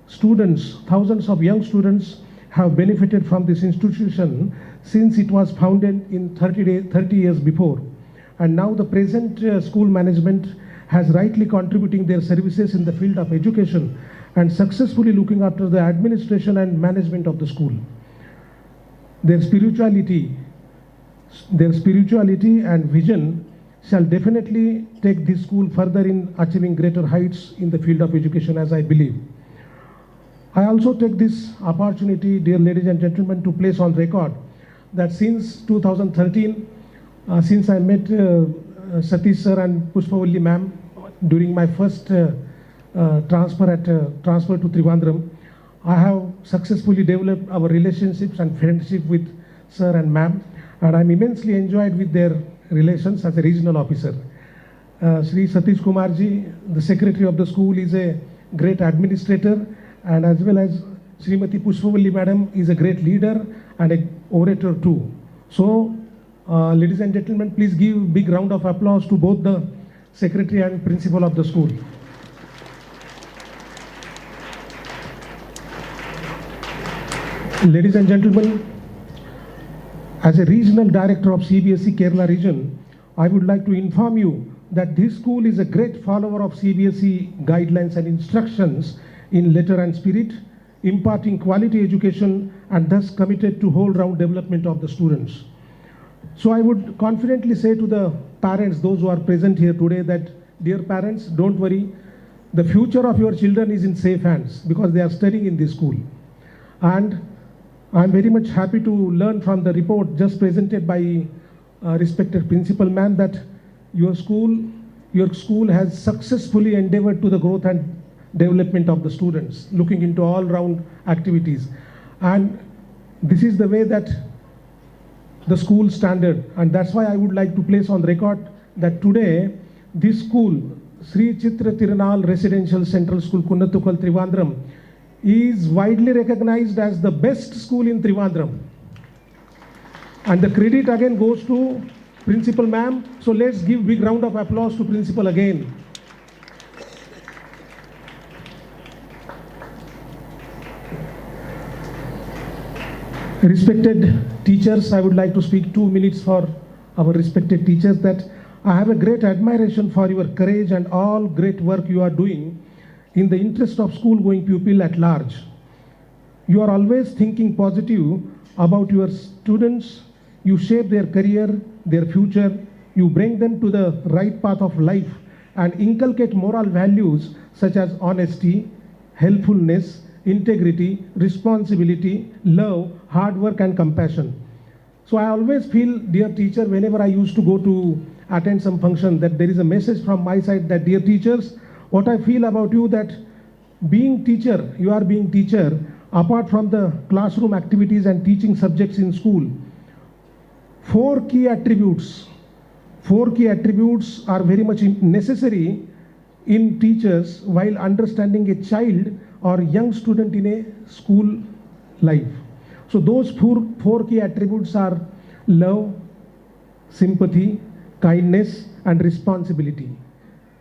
students, thousands of young students have benefited from this institution since it was founded in 30 years before. And now the present school management has rightly contributing their services in the field of education and successfully looking after the administration and management of the school. Their spirituality and vision shall definitely take this school further in achieving greater heights in the field of education, as I believe. I also take this opportunity, dear ladies and gentlemen, to place on record that since 2013, since I met Satish sir and Pushpavalli ma'am during my first transfer to Trivandrum, I have successfully developed our relationships and friendship with sir and ma'am, and I'm immensely enjoyed with their relations as a regional officer. Sree Satish Kumarji, the secretary of the school, is a great administrator, and as well as Srimati Pushpavalli madam is a great leader and an orator too. So, ladies and gentlemen, please give a big round of applause to both the secretary and principal of the school. Ladies and gentlemen, as a regional director of CBSE Kerala region, I would like to inform you that this school is a great follower of CBSE guidelines and instructions in letter and spirit, imparting quality education and thus committed to whole round development of the students. So I would confidently say to the parents, those who are present here today, that dear parents, don't worry, the future of your children is in safe hands because they are studying in this school. And I'm very much happy to learn from the report just presented by respected principal ma'am that your school has successfully endeavored to the growth and development of the students, looking into all round activities. And this is the way that the school standard, and that's why I would like to place on record that today this school, Sree Thirunal Residential Central School, Kunnathukal, Trivandrum, is widely recognized as the best school in Trivandrum. And the credit again goes to principal ma'am. So let's give big round of applause to principal again. Respected teachers, I would like to speak 2 minutes for our respected teachers, that I have a great admiration for your courage and all great work you are doing in the interest of school going pupil at large. You are always thinking positive about your students. You shape their career, their future. You bring them to the right path of life and inculcate moral values such as honesty, helpfulness, integrity, responsibility, love, hard work and compassion. So I always feel, dear teacher, whenever I used to go to attend some function, that there is a message from my side that, dear teachers, what I feel about you, that being teacher, you are being teacher, apart from the classroom activities and teaching subjects in school, four key attributes are very much necessary in teachers while understanding a child or young student in a school life. So those four key attributes are love, sympathy, kindness and responsibility.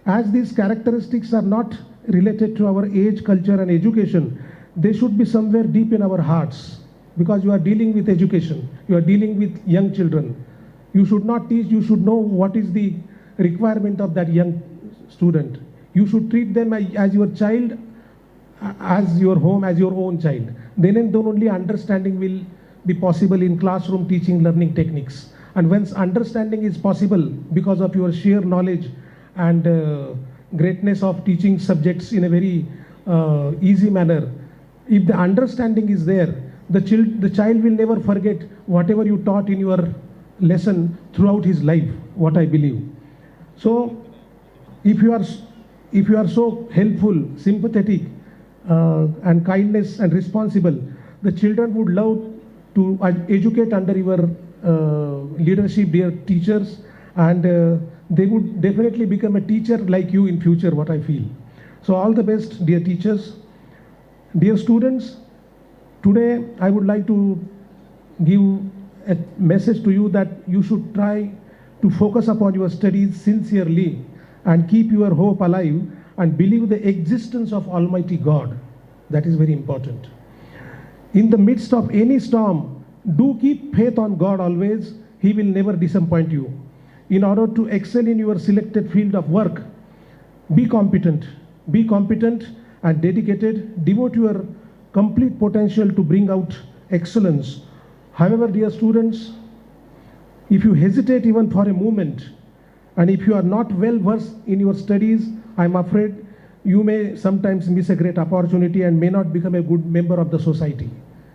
As these characteristics are not related to our age, culture and education, they should be somewhere deep in our hearts, because you are dealing with education, you are dealing with young children. You should not teach, you should know what is the requirement of that young student. You should treat them as your child, as your home, as your own child. Then and then only understanding will be possible in classroom teaching, learning techniques. And once understanding is possible because of your sheer knowledge and greatness of teaching subjects in a very easy manner, if the understanding is there, the child will never forget whatever you taught in your lesson throughout his life, what I believe. So if you are so helpful, sympathetic and kindness and responsible, the children would love to educate under your leadership, dear teachers, and they would definitely become a teacher like you in future, what I feel. So all the best, dear teachers. Dear students, today I would like to give a message to you that you should try to focus upon your studies sincerely and keep your hope alive and believe the existence of Almighty God. That is very important. In the midst of any storm, do keep faith on God always. He will never disappoint you. In order to excel in your selected field of work, be competent and dedicated. Devote your complete potential to bring out excellence. However, dear students, if you hesitate even for a moment, and if you are not well versed in your studies, I am afraid you may sometimes miss a great opportunity and may not become a good member of the society.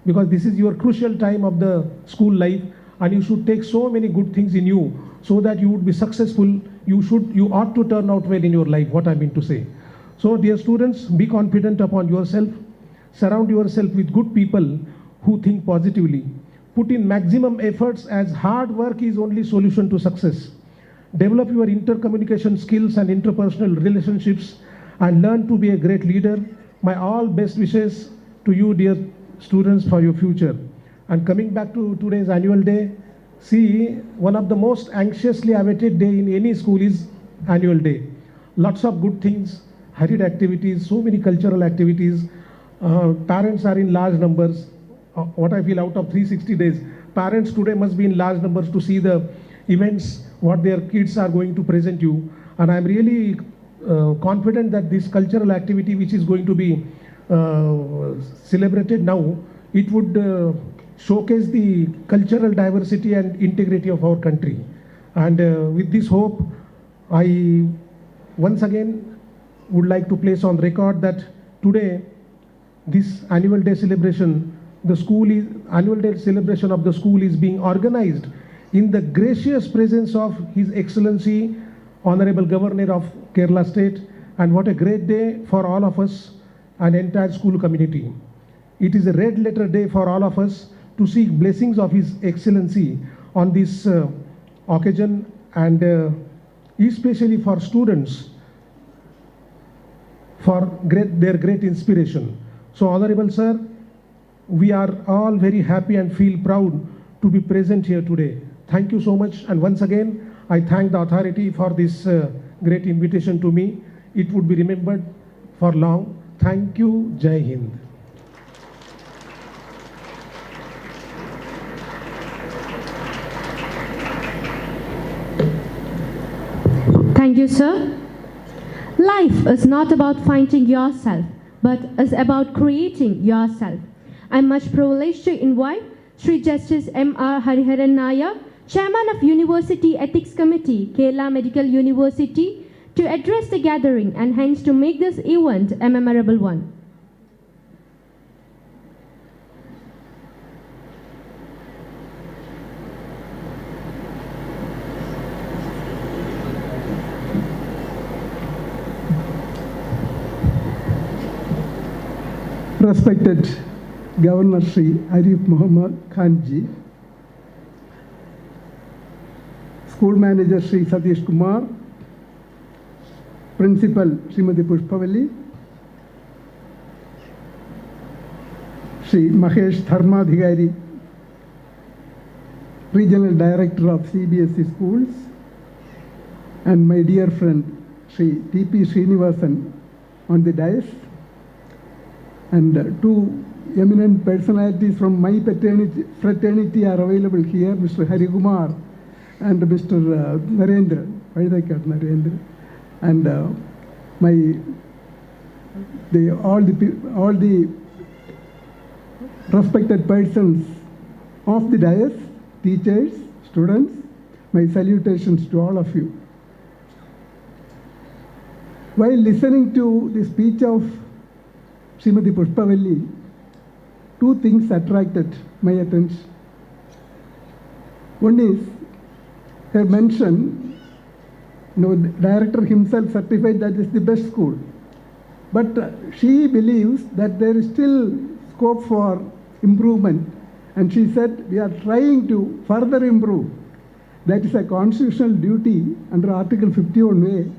Because this is your crucial time of the school life, and you should take so many good things in you so that you would be successful. You ought to turn out well in your life, what I mean to say. So dear students, be confident upon yourself. Surround yourself with good people who think positively. Put in maximum efforts, as hard work is only solution to success. Develop your intercommunication skills and interpersonal relationships and learn to be a great leader. My all best wishes to you, dear students, for your future. And coming back to today's annual day, see, one of the most anxiously awaited day in any school is annual day. Lots of good things, hurried activities, so many cultural activities. Parents are in large numbers. What I feel, out of 360 days, parents today must be in large numbers to see the events, what their kids are going to present you. And I'm really confident that this cultural activity, which is going to be celebrated now, it would showcase the cultural diversity and integrity of our country. And with this hope, I once again would like to place on record that today, this annual day celebration, annual day celebration of the school is being organized in the gracious presence of His Excellency, Honorable Governor of Kerala State. And what a great day for all of us and entire school community. It is a red letter day for all of us to seek blessings of His Excellency on this occasion, and especially for students, for their great inspiration. So, Honorable Sir, we are all very happy and feel proud to be present here today. Thank you so much, and once again, I thank the authority for this great invitation to me. It would be remembered for long. Thank you. Jai Hind. Thank you, sir. Life is not about finding yourself, but is about creating yourself. I'm much privileged to invite Sri Justice M.R. Hariharan Nair, Chairman of University Ethics Committee, Kerala Medical University, to address the gathering and hence to make this event a memorable one. Respected Governor Sri Arif Muhammad Khanji, School Manager Sri Satish Kumar, Principal Srimati Pushpavalli, Sri Mahesh Dharmadhigari, Regional Director of CBSE Schools, and my dear friend Sri T.P. Srinivasan on the dais, and two eminent personalities from my fraternity are available here, Mr. Hari Kumar and Mr. Narendra, and all the respected persons of the dais, teachers, students, my salutations to all of you. While listening to the speech of Srimati Pushpavalli, two things attracted my attention. One is her mention, the director himself certified that it's the best school. But she believes that there is still scope for improvement. And she said, we are trying to further improve. That is a constitutional duty under Article 51A.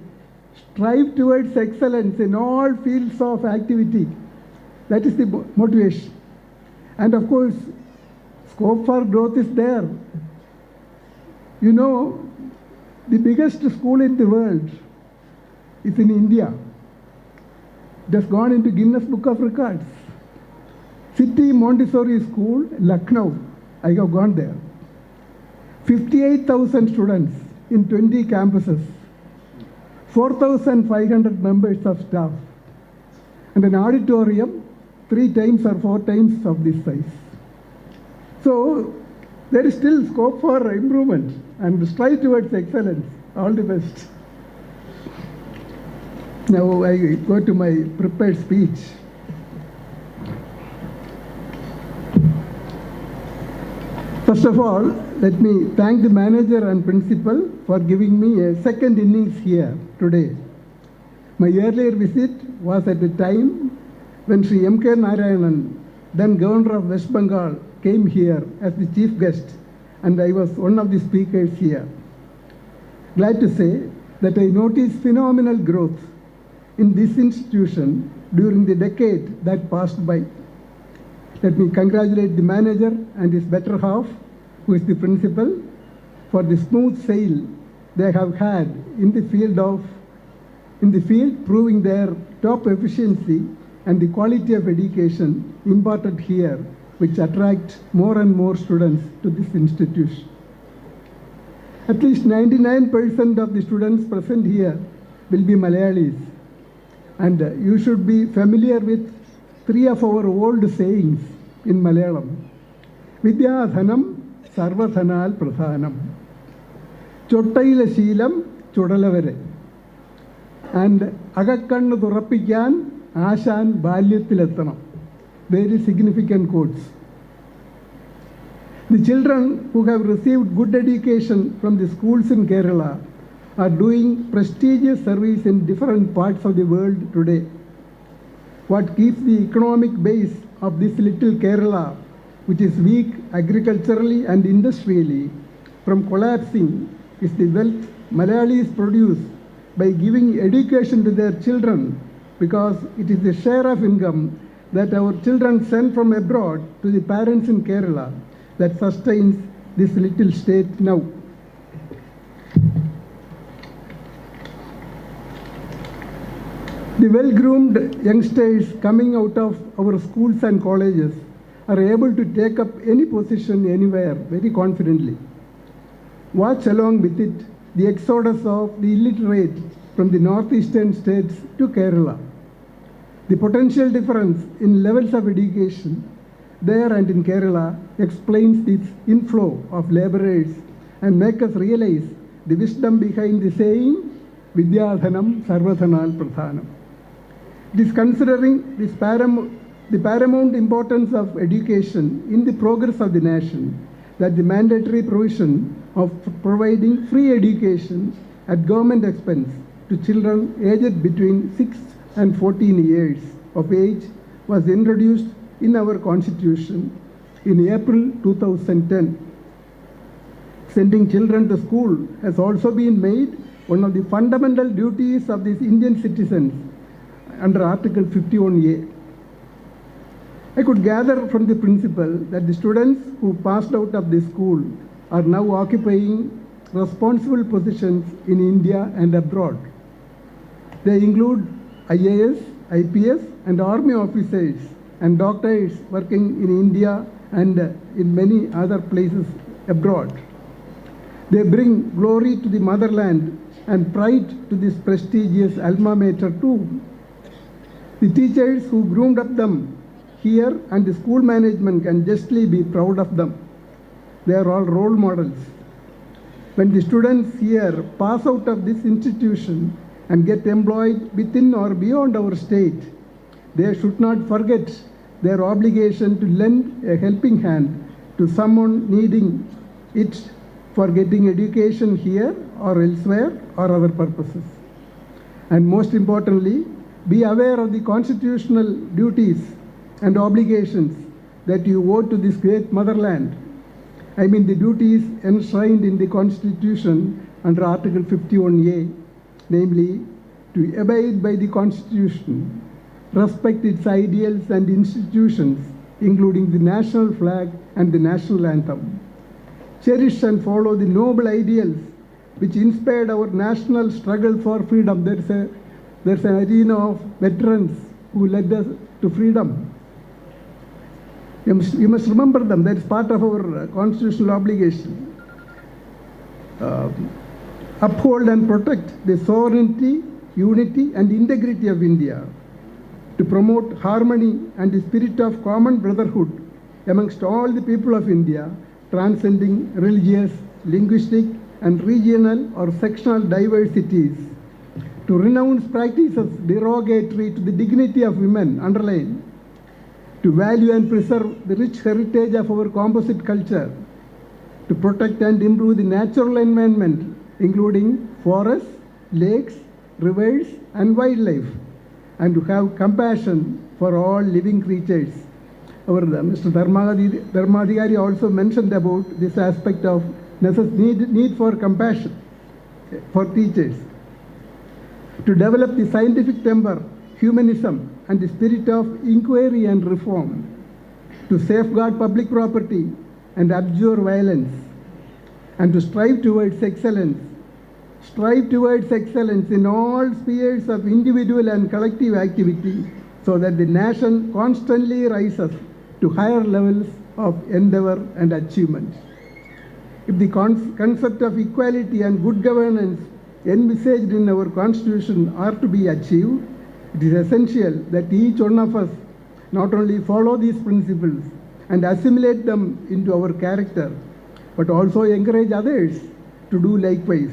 Strive towards excellence in all fields of activity. That is the motivation. And of course, scope for growth is there. You know, the biggest school in the world is in India. It has gone into Guinness Book of Records. City Montessori School, Lucknow. I have gone there. 58,000 students in 20 campuses, 4,500 members of staff, and an auditorium 3 times or 4 times of this size. So there is still scope for improvement and strive towards excellence. All the best. Now I go to my prepared speech. First of all, let me thank the manager and principal for giving me a second innings here today. My earlier visit was at a time when Sri M.K. Narayanan, then Governor of West Bengal, came here as the chief guest, and I was one of the speakers here. Glad to say that I noticed phenomenal growth in this institution during the decade that passed by. Let me congratulate the manager and his better half, who is the principal, for the smooth sail they have had in the field, proving their top efficiency and the quality of education imparted here, which attract more and more students to this institution. At least 99% of the students present here will be Malayalis, and you should be familiar with 3 of our old sayings in Malayalam. Vidyadhanam sarvathanal pradhanam. Chottaila sheelam chodalavare. And agakkannu thurapikkan Asan ബാല്യത്തിലെത്തണം. Very significant quotes. The children who have received good education from the schools in Kerala are doing prestigious service in different parts of the world today. What keeps the economic base of this little Kerala, which is weak agriculturally and industrially, from collapsing is the wealth Malayalis produce by giving education to their children, because it is the share of income that our children send from abroad to the parents in Kerala that sustains this little state now. The well-groomed youngsters coming out of our schools and colleges are able to take up any position anywhere very confidently. Watch along with it the exodus of the illiterate from the northeastern states to Kerala. The potential difference in levels of education there and in Kerala explains this inflow of laborers and make us realize the wisdom behind the saying, Vidyadhanam sarvathanal pradhanam. It is considering the paramount importance of education in the progress of the nation that the mandatory provision of providing free education at government expense to children aged between 6 and 14 years of age was introduced in our constitution in April 2010. Sending children to school has also been made one of the fundamental duties of these Indian citizens under Article 51A. I could gather from the principal that the students who passed out of this school are now occupying responsible positions in India and abroad. They include IAS, IPS, and army officers and doctors working in India and in many other places abroad. They bring glory to the motherland and pride to this prestigious alma mater too. The teachers who groomed up them here and the school management can justly be proud of them. They are all role models. When the students here pass out of this institution and get employed within or beyond our state, they should not forget their obligation to lend a helping hand to someone needing it for getting education here or elsewhere or other purposes. And most importantly, be aware of the constitutional duties and obligations that you owe to this great motherland. I mean the duties enshrined in the Constitution under Article 51A, namely to abide by the Constitution, respect its ideals and institutions, including the national flag and the national anthem, cherish and follow the noble ideals which inspired our national struggle for freedom. There's an arena of veterans who led us to freedom. You must remember them. That is part of our constitutional obligation. Uphold and protect the sovereignty, unity, and integrity of India. To promote harmony and the spirit of common brotherhood amongst all the people of India, transcending religious, linguistic, and regional or sectional diversities. To renounce practices derogatory to the dignity of women, underline. To value and preserve the rich heritage of our composite culture. To protect and improve the natural environment, including forests, lakes, rivers, and wildlife, and to have compassion for all living creatures. Our Mr. Dharmadhikari also mentioned about this aspect of need for compassion for teachers. To develop the scientific temper, humanism, and the spirit of inquiry and reform. To safeguard public property and abjure violence. And to strive towards excellence. Strive towards excellence in all spheres of individual and collective activity, so that the nation constantly rises to higher levels of endeavor and achievement. If the concept of equality and good governance envisaged in our constitution are to be achieved, it is essential that each one of us not only follow these principles and assimilate them into our character, but also encourage others to do likewise.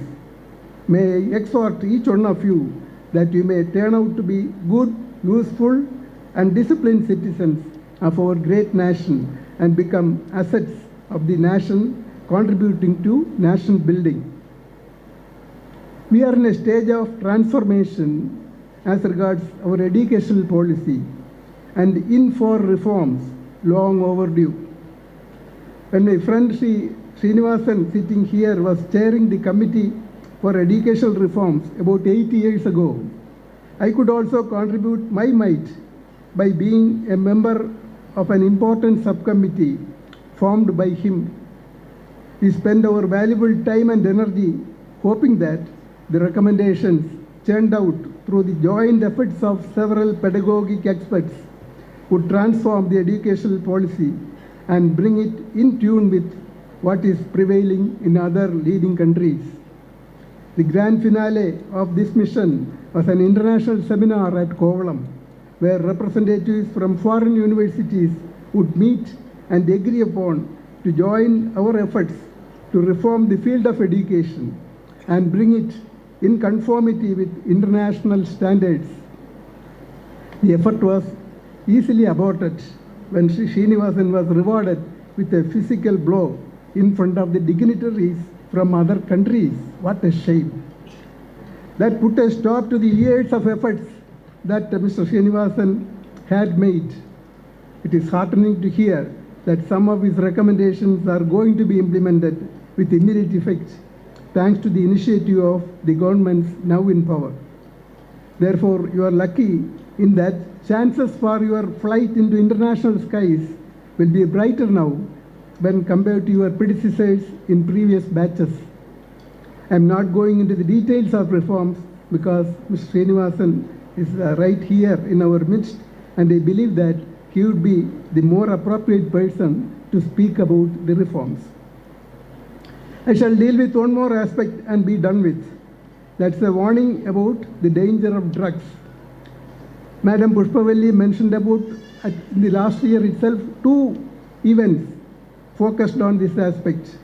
May I exhort each one of you that you may turn out to be good, useful, and disciplined citizens of our great nation and become assets of the nation, contributing to nation building. We are in a stage of transformation as regards our educational policy and in for reforms long overdue. When my friend Sri Srinivasan sitting here was chairing the committee for educational reforms about 8 years ago, I could also contribute my might by being a member of an important subcommittee formed by him. We spent our valuable time and energy hoping that the recommendations churned out through the joint efforts of several pedagogic experts would transform the educational policy and bring it in tune with what is prevailing in other leading countries. The grand finale of this mission was an international seminar at Kovalam, where representatives from foreign universities would meet and agree upon to join our efforts to reform the field of education and bring it in conformity with international standards. The effort was easily aborted when Sri Srinivasan was rewarded with a physical blow in front of the dignitaries from other countries. What a shame. That put a stop to the years of efforts that Mr. Srinivasan had made. It is heartening to hear that some of his recommendations are going to be implemented with immediate effect, thanks to the initiative of the governments now in power. Therefore, you are lucky in that chances for your flight into international skies will be brighter now when compared to your predecessors in previous batches. I am not going into the details of reforms because Mr. Srinivasan is right here in our midst, and I believe that he would be the more appropriate person to speak about the reforms. I shall deal with one more aspect and be done with. That's a warning about the danger of drugs. Madam Pushpavalli mentioned about in the last year itself 2 events focused on this aspect.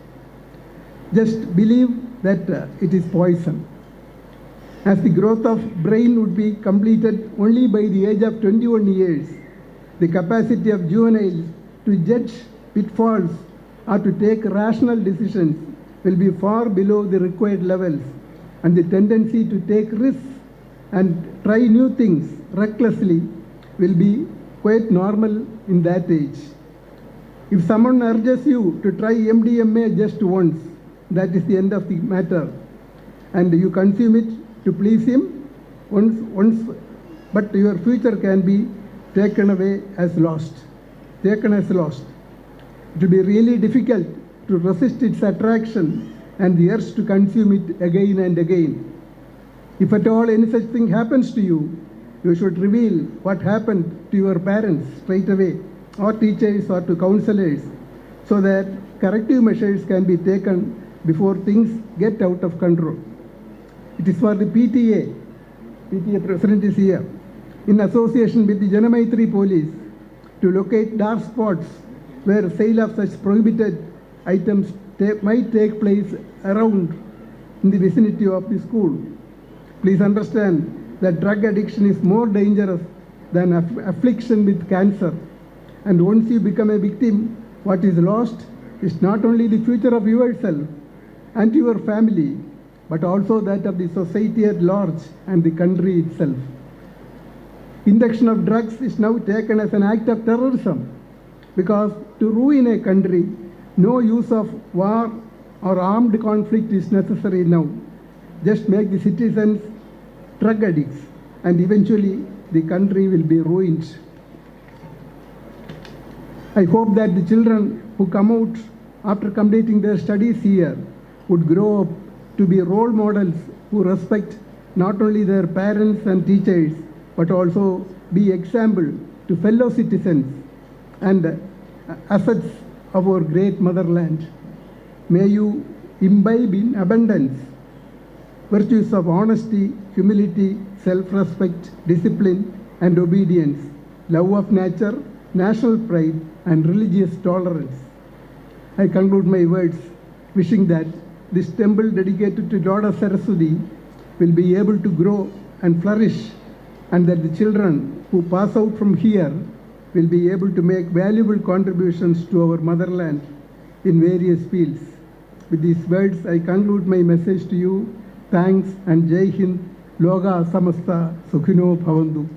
Just believe that it is poison. As the growth of brain would be completed only by the age of 21 years, the capacity of juveniles to judge pitfalls or to take rational decisions will be far below the required levels, and the tendency to take risks and try new things recklessly will be quite normal in that age. If someone urges you to try MDMA just once, that is the end of the matter, and you consume it to please him once, but your future can be taken away as lost. Taken as lost. It will be really difficult to resist its attraction and the urge to consume it again and again. If at all any such thing happens to you, you should reveal what happened to your parents straight away or teachers or to counselors so that corrective measures can be taken before things get out of control. It is for the PTA president is here, in association with the Janamaitri police, to locate dark spots where sale of such prohibited items might take place around in the vicinity of the school. Please understand that drug addiction is more dangerous than affliction with cancer. And once you become a victim, what is lost is not only the future of yourself and your family, but also that of the society at large and the country itself. Induction of drugs is now taken as an act of terrorism, because to ruin a country, no use of war or armed conflict is necessary now. Just make the citizens drug addicts, and eventually the country will be ruined. I hope that the children who come out after completing their studies here would grow up to be role models who respect not only their parents and teachers, but also be example to fellow citizens and assets of our great motherland. May you imbibe in abundance virtues of honesty, humility, self-respect, discipline, and obedience, love of nature, national pride, and religious tolerance. I conclude my words wishing that this temple dedicated to Lord Saraswati will be able to grow and flourish, and that the children who pass out from here will be able to make valuable contributions to our motherland in various fields. With these words, I conclude my message to you. Thanks, and Jai Hind, Loga Samasta, Sukhino Bhavantu.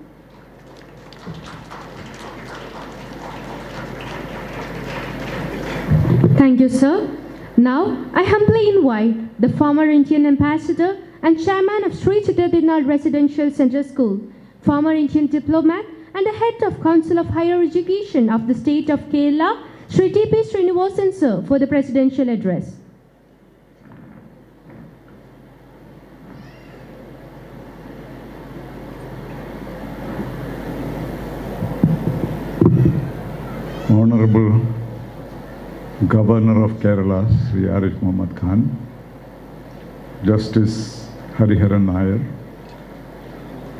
Thank you, sir. Now, I humbly invite the former Indian ambassador and chairman of Sree Thirunal Residential Central School, former Indian diplomat and the head of Council of Higher Education of the state of Kerala, Sri T.P. Srinivasan, sir, for the presidential address. Honorable Governor of Kerala, Sri Arif Muhammad Khan, Justice Hariharan Nair,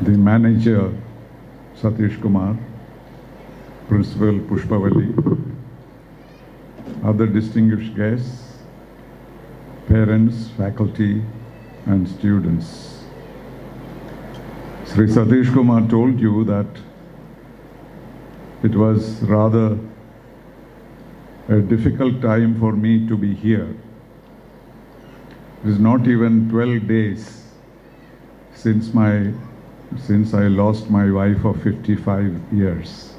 the Manager Satish Kumar, Principal Pushpavalli, other distinguished guests, parents, faculty, and students. Sri Satish Kumar told you that it was rather a difficult time for me to be here. It is not even 12 days since I lost my wife of 55 years.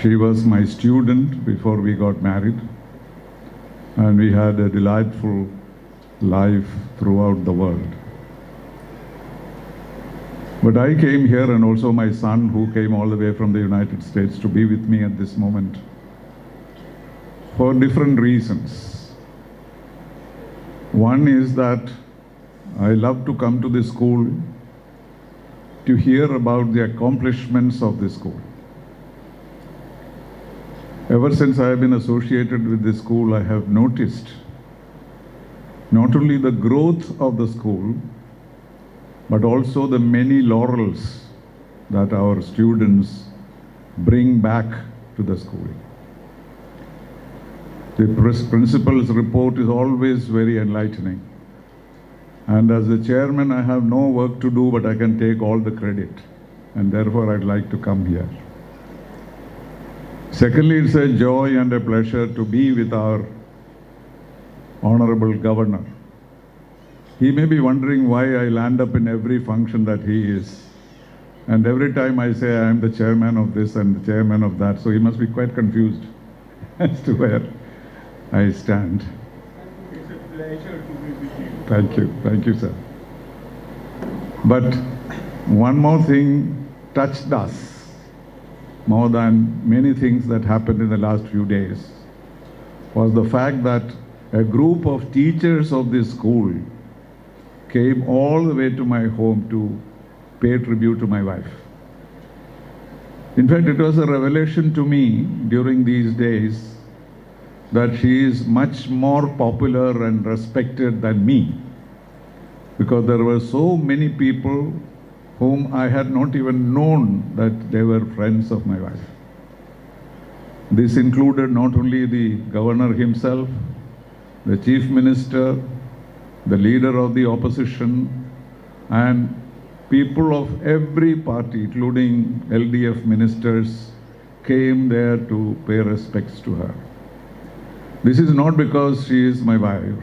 She was my student before we got married, and we had a delightful life throughout the world. But I came here, and also my son, who came all the way from the United States to be with me at this moment, for different reasons. One is that I love to come to this school to hear about the accomplishments of this school. Ever since I have been associated with this school, I have noticed not only the growth of the school, but also the many laurels that our students bring back to the school. The principal's report is always very enlightening. And as the chairman, I have no work to do, but I can take all the credit. And therefore, I'd like to come here. Secondly, it's a joy and a pleasure to be with our Honorable Governor. He may be wondering why I land up in every function that he is. And every time I say I am the chairman of this and the chairman of that, so he must be quite confused as to where I stand. It's a pleasure to be with you. Thank you, sir. But one more thing touched us more than many things that happened in the last few days, was the fact that a group of teachers of this school came all the way to my home to pay tribute to my wife. In fact, it was a revelation to me during these days that she is much more popular and respected than me, because there were so many people whom I had not even known that they were friends of my wife. This included not only the governor himself, the chief minister, the leader of the opposition, and people of every party, including LDF ministers, came there to pay respects to her. This is not because she is my wife,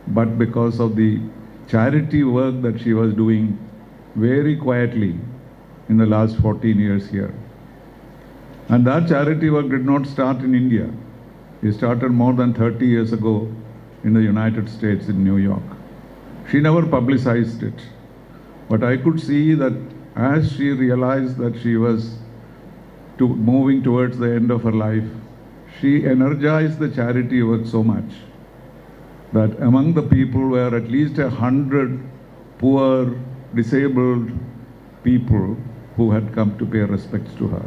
but because of the charity work that she was doing very quietly in the last 14 years here. And that charity work did not start in India. It started more than 30 years ago in the United States, in New York. She never publicized it. But I could see that as she realized that she was moving towards the end of her life, she energized the charity work so much that among the people were at least 100 poor, disabled people who had come to pay respects to her.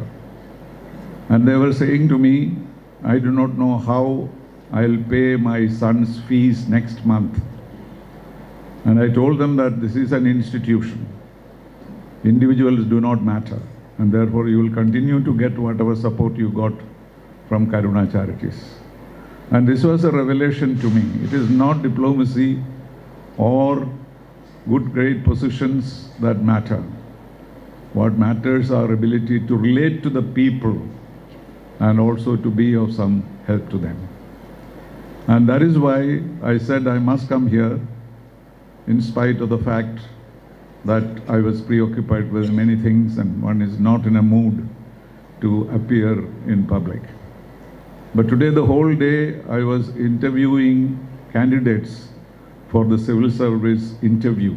And they were saying to me, I do not know how I'll pay my son's fees next month. And I told them that this is an institution. Individuals do not matter, and therefore you will continue to get whatever support you got from Karuna Charities. And this was a revelation to me. It is not diplomacy or good great positions that matter. What matters are ability to relate to the people and also to be of some help to them. And that is why I said I must come here, in spite of the fact that I was preoccupied with many things and one is not in a mood to appear in public. But today, the whole day, I was interviewing candidates for the civil service interview.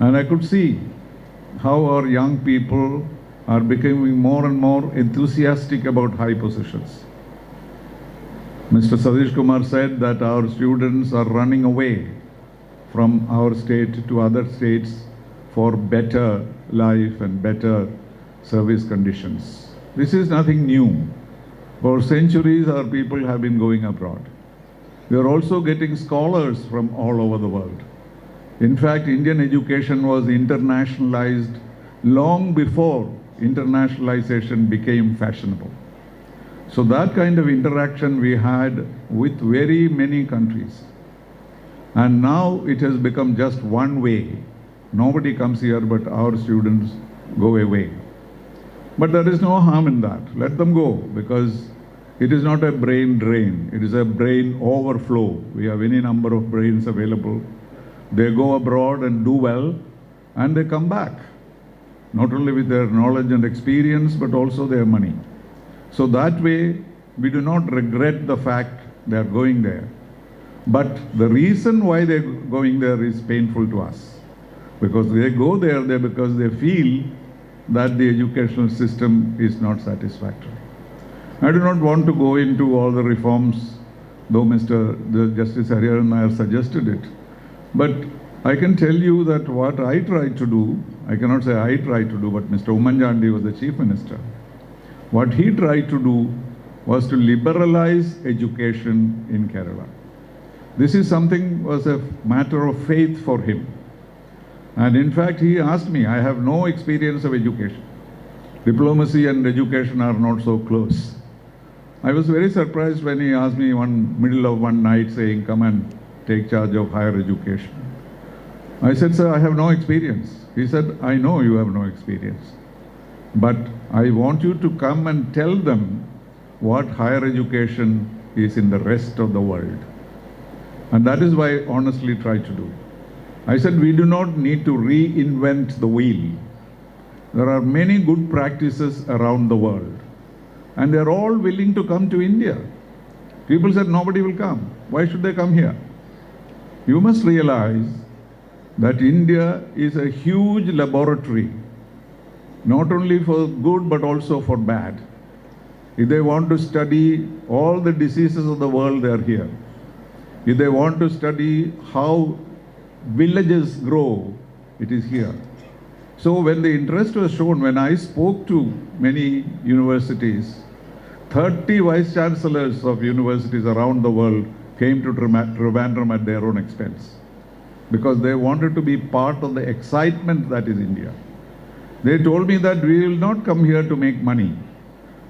And I could see how our young people are becoming more and more enthusiastic about high positions. Mr. Satish Kumar said that our students are running away from our state to other states for better life and better service conditions. This is nothing new. For centuries, our people have been going abroad. We are also getting scholars from all over the world. In fact, Indian education was internationalized long before internationalization became fashionable. So that kind of interaction we had with very many countries. And now it has become just one way. Nobody comes here but our students go away. But there is no harm in that. Let them go, because it is not a brain drain. It is a brain overflow. We have any number of brains available. They go abroad and do well, and they come back, not only with their knowledge and experience, but also their money. So that way, we do not regret the fact they are going there. But the reason why they're going there is painful to us, because they go there because they feel that the educational system is not satisfactory. I do not want to go into all the reforms, though Justice Hariharan Nair suggested it. But I can tell you that what I tried to do, I cannot say I tried to do, but Mr. Ummanchandi was the Chief Minister. What he tried to do was to liberalize education in Kerala. This is something was a matter of faith for him. And in fact, he asked me, I have no experience of education. Diplomacy and education are not so close. I was very surprised when he asked me middle of one night saying, come and take charge of higher education. I said, sir, I have no experience. He said, I know you have no experience. But I want you to come and tell them what higher education is in the rest of the world. And that is why I honestly try to do. I said, we do not need to reinvent the wheel. There are many good practices around the world. And they're all willing to come to India. People said, nobody will come. Why should they come here? You must realize that India is a huge laboratory, not only for good, but also for bad. If they want to study all the diseases of the world, they are here. If they want to study how villages grow, it is here. So when the interest was shown, when I spoke to many universities, 30 vice chancellors of universities around the world came to Trivandrum at their own expense because they wanted to be part of the excitement that is India. They told me that we will not come here to make money.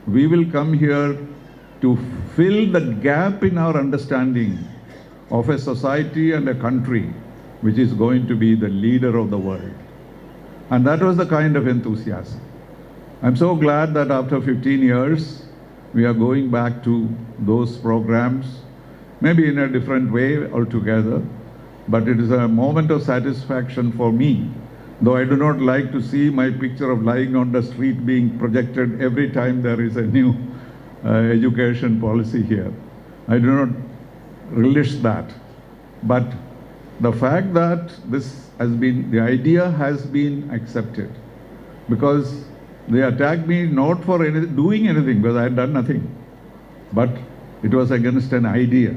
We will come here to fill the gap in our understanding of a society and a country which is going to be the leader of the world. And that was the kind of enthusiasm. I'm so glad that after 15 years, we are going back to those programs, maybe in a different way altogether, but it is a moment of satisfaction for me, though I do not like to see my picture of lying on the street being projected every time there is a new education policy here. I do not relish that. But the fact that the idea has been accepted, because they attacked me not for doing anything, because I had done nothing, but it was against an idea.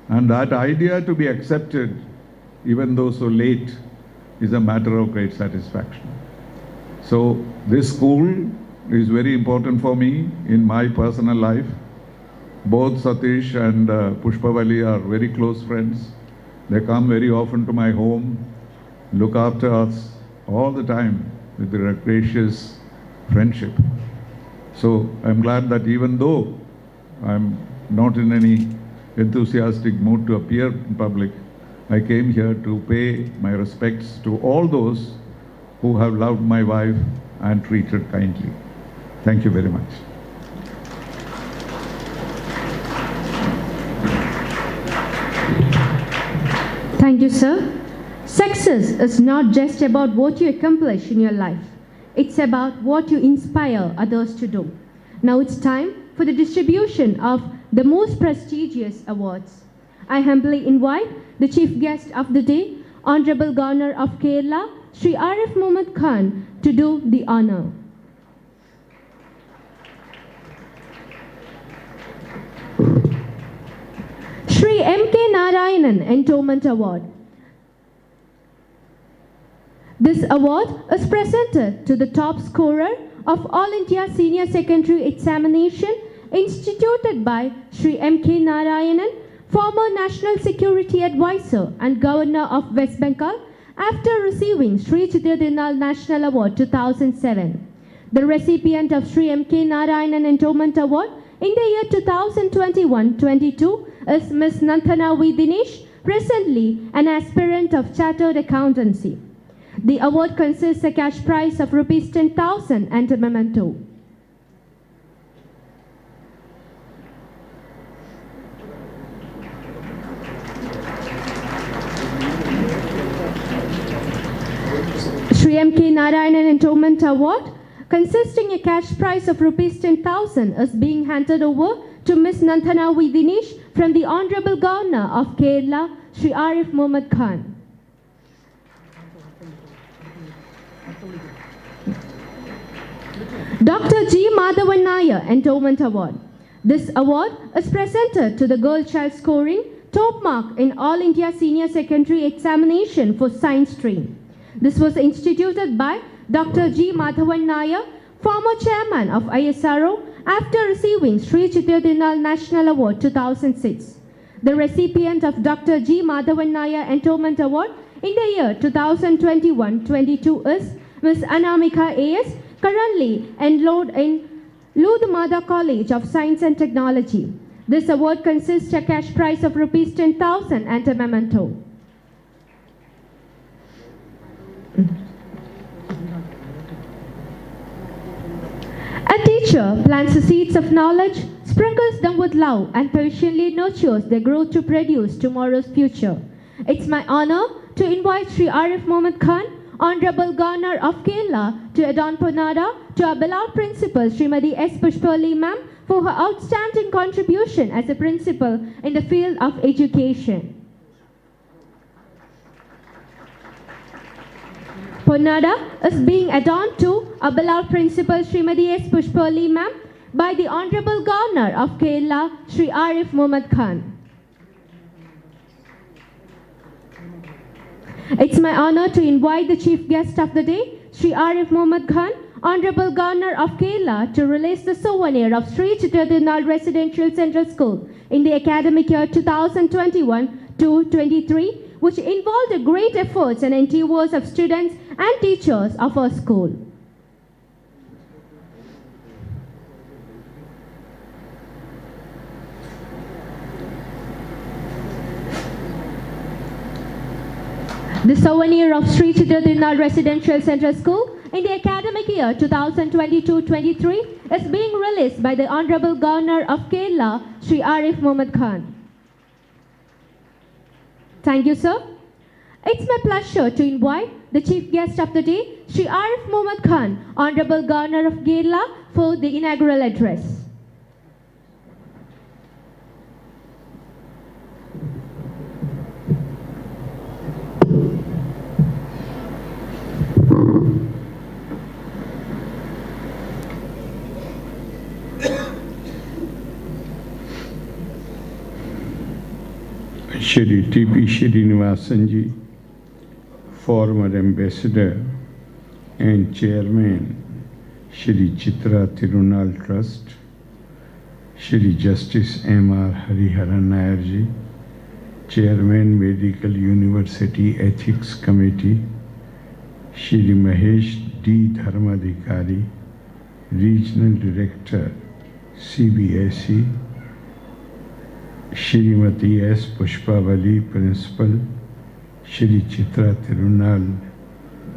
And that idea to be accepted, even though so late, is a matter of great satisfaction. So this school is very important for me in my personal life. Both Satish and Pushpavali are very close friends. They come very often to my home, look after us all the time with their gracious friendship. So I'm glad that even though I'm not in any enthusiastic mood to appear in public, I came here to pay my respects to all those who have loved my wife and treated kindly. Thank you very much. Thank you, sir. Success is not just about what you accomplish in your life. It's about what you inspire others to do. Now it's time for the distribution of the most prestigious awards. I humbly invite the chief guest of the day, Honorable Governor of Kerala, Sri Arif Muhammad Khan, to do the honor. Sri M.K. Narayanan Endowment Award. This award is presented to the top scorer of All India Senior Secondary Examination instituted by Sri M.K. Narayanan, former National Security Advisor and Governor of West Bengal, after receiving Sree Thirunal National Award 2007. The recipient of Sri M.K. Narayanan Endowment Award in the year 2021-22 is Ms. Nanthana V. Dinesh, presently an aspirant of Chartered Accountancy. The award consists a cash prize of Rs 10,000 and a memento. Sri M.K. Narayanan Endowment Award, consisting a cash prize of Rs 10,000, is being handed over to Ms. Nanthana V. Dinesh from the Honorable Governor of Kerala, Sri Arif Muhammad Khan. Dr. G. Madhavan Nair Endowment Award. This award is presented to the girl child scoring top mark in All India Senior Secondary Examination for Science stream. This was instituted by Dr. G. Madhavan Nair, former chairman of ISRO, after receiving Sree Thirunal National Award 2006. The recipient of Dr. G. Madhavan Nair Endowment Award in the year 2021-22 is Ms. Anamika A.S., currently enrolled in Ludmada College of Science and Technology. This award consists a cash prize of Rs 10,000 and a memento. A teacher plants the seeds of knowledge, sprinkles them with love, and patiently nurtures their growth to produce tomorrow's future. It's my honor to invite Sri Arif Muhammad Khan, Honorable Governor of Kerala, to adorn Ponada to our beloved Principal, Srimati S. Pushpali Ma'am, for her outstanding contribution as a principal in the field of education. Ponada is being adorned to our beloved Principal, Srimati S. Pushpali Ma'am, by the Honorable Governor of Kerala, Sri Arif Muhammad Khan. It's my honor to invite the chief guest of the day Sri Arif Muhammad Khan, Honorable Governor of Kerala, to release the souvenir of Sree Thirunal Residential Central School in the academic year 2021-23, which involved great efforts and endeavors of students and teachers of our school. The souvenir of Sree Thirunal Residential Central School in the academic year 2022-23 is being released by the Honorable Governor of Kerala, Sri Arif Muhammad Khan. Thank you, sir. It's my pleasure to invite the chief guest of the day, Sri Arif Muhammad Khan, Honorable Governor of Kerala, for the inaugural address. Sree T.P. Srinivasanji, former ambassador and chairman, Sree Chithira Thirunal Trust, Sree Justice M.R. Hariharan Nayarji, chairman, Medical University Ethics Committee, Sree Mahesh D. Dharmadhikari, regional director, CBSE, Shrimati S. Pushpavali, Principal, Sree Chithira Thirunal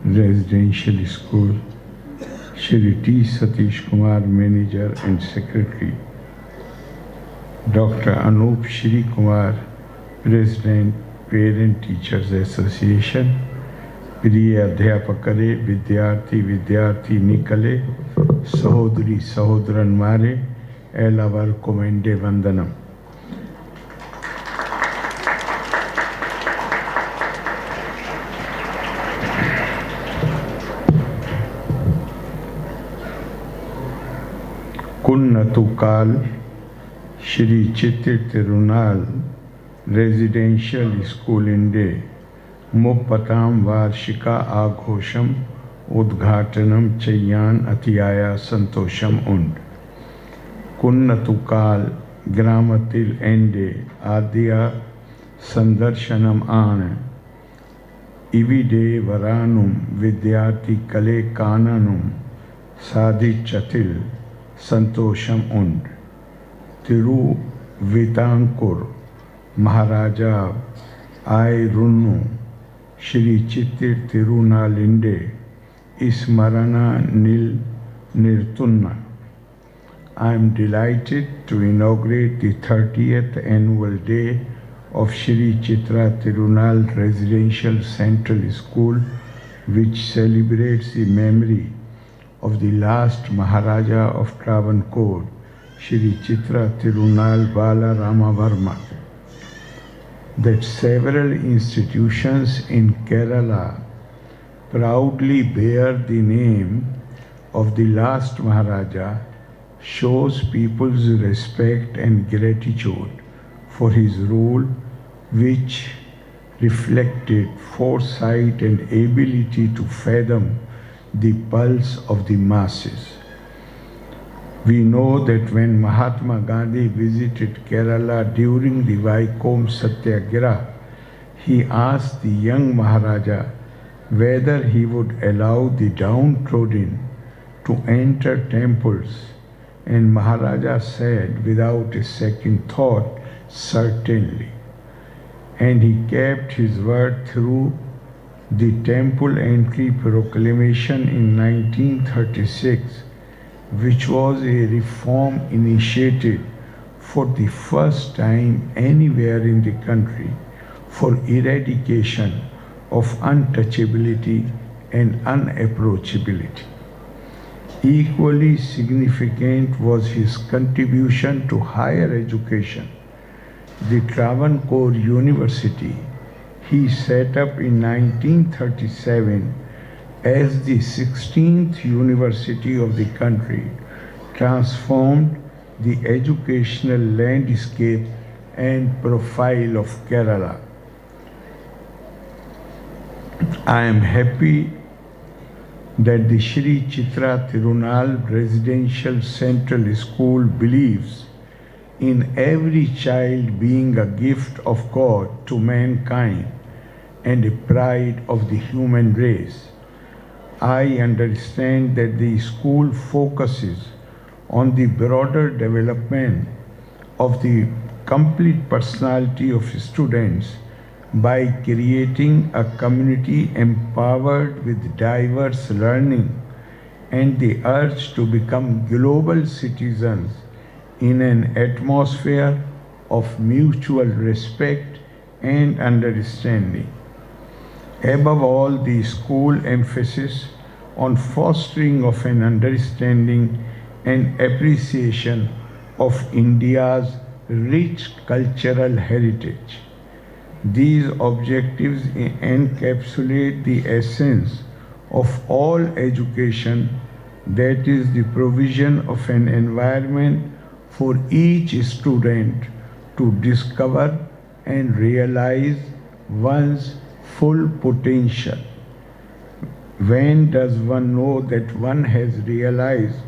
Residential School, Sree T. Satish Kumar, Manager and Secretary, Dr. Anup Shri Kumar, President, Parent Teachers Association, प्रिय अध्यापकरे, विद्यार्थी विद्यार्थी निकले, सहोदरी सहोदरन मारे, एलावर कोमेंडे वंदनम. कुन्नतुकाल श्री चित्र Thirunal residential school इंडे मुप्पताम वार्षिका आघोषम उद्घाटनम चय्यान अतियाया संतोषम उंड. कुन्नतुकाल ग्रामतिल एंडे आद्या संदर्शनम आन इविडे वरानुम विद्यार्थी कले काननुम साधिचतिल संतोषम उंड. तिरुवितांकुर महाराजा आय रुन्नु श्री चित्र तिरुनालिंडे स्मरणा नील निर्तुन्ना. I am delighted to inaugurate the 30th annual day of Sree Chithira Thirunal Residential Central School, which celebrates the memory of the last Maharaja of Travancore, Sree Chithira Thirunal Bala Ramavarma. That several institutions in Kerala proudly bear the name of the last Maharaja shows people's respect and gratitude for his rule, which reflected foresight and ability to fathom the pulse of the masses. We know that when Mahatma Gandhi visited Kerala during the Vaikom Satyagraha, he asked the young Maharaja whether he would allow the downtrodden to enter temples, and Maharaja said without a second thought, certainly. And he kept his word through the temple entry proclamation in 1936, which was a reform initiated for the first time anywhere in the country for eradication of untouchability and unapproachability. Equally significant was his contribution to higher education. The Travancore University he set up in 1937 as the 16th university of the country, transformed the educational landscape and profile of Kerala. I am happy that the Sree Thirunal Residential Central School believes in every child being a gift of God to mankind and a pride of the human race. I understand that the school focuses on the broader development of the complete personality of students by creating a community empowered with diverse learning and the urge to become global citizens in an atmosphere of mutual respect and understanding. Above all, the school emphasis on fostering of an understanding and appreciation of India's rich cultural heritage. These objectives encapsulate the essence of all education, that is, the provision of an environment for each student to discover and realize one's full potential. When does one know that one has realized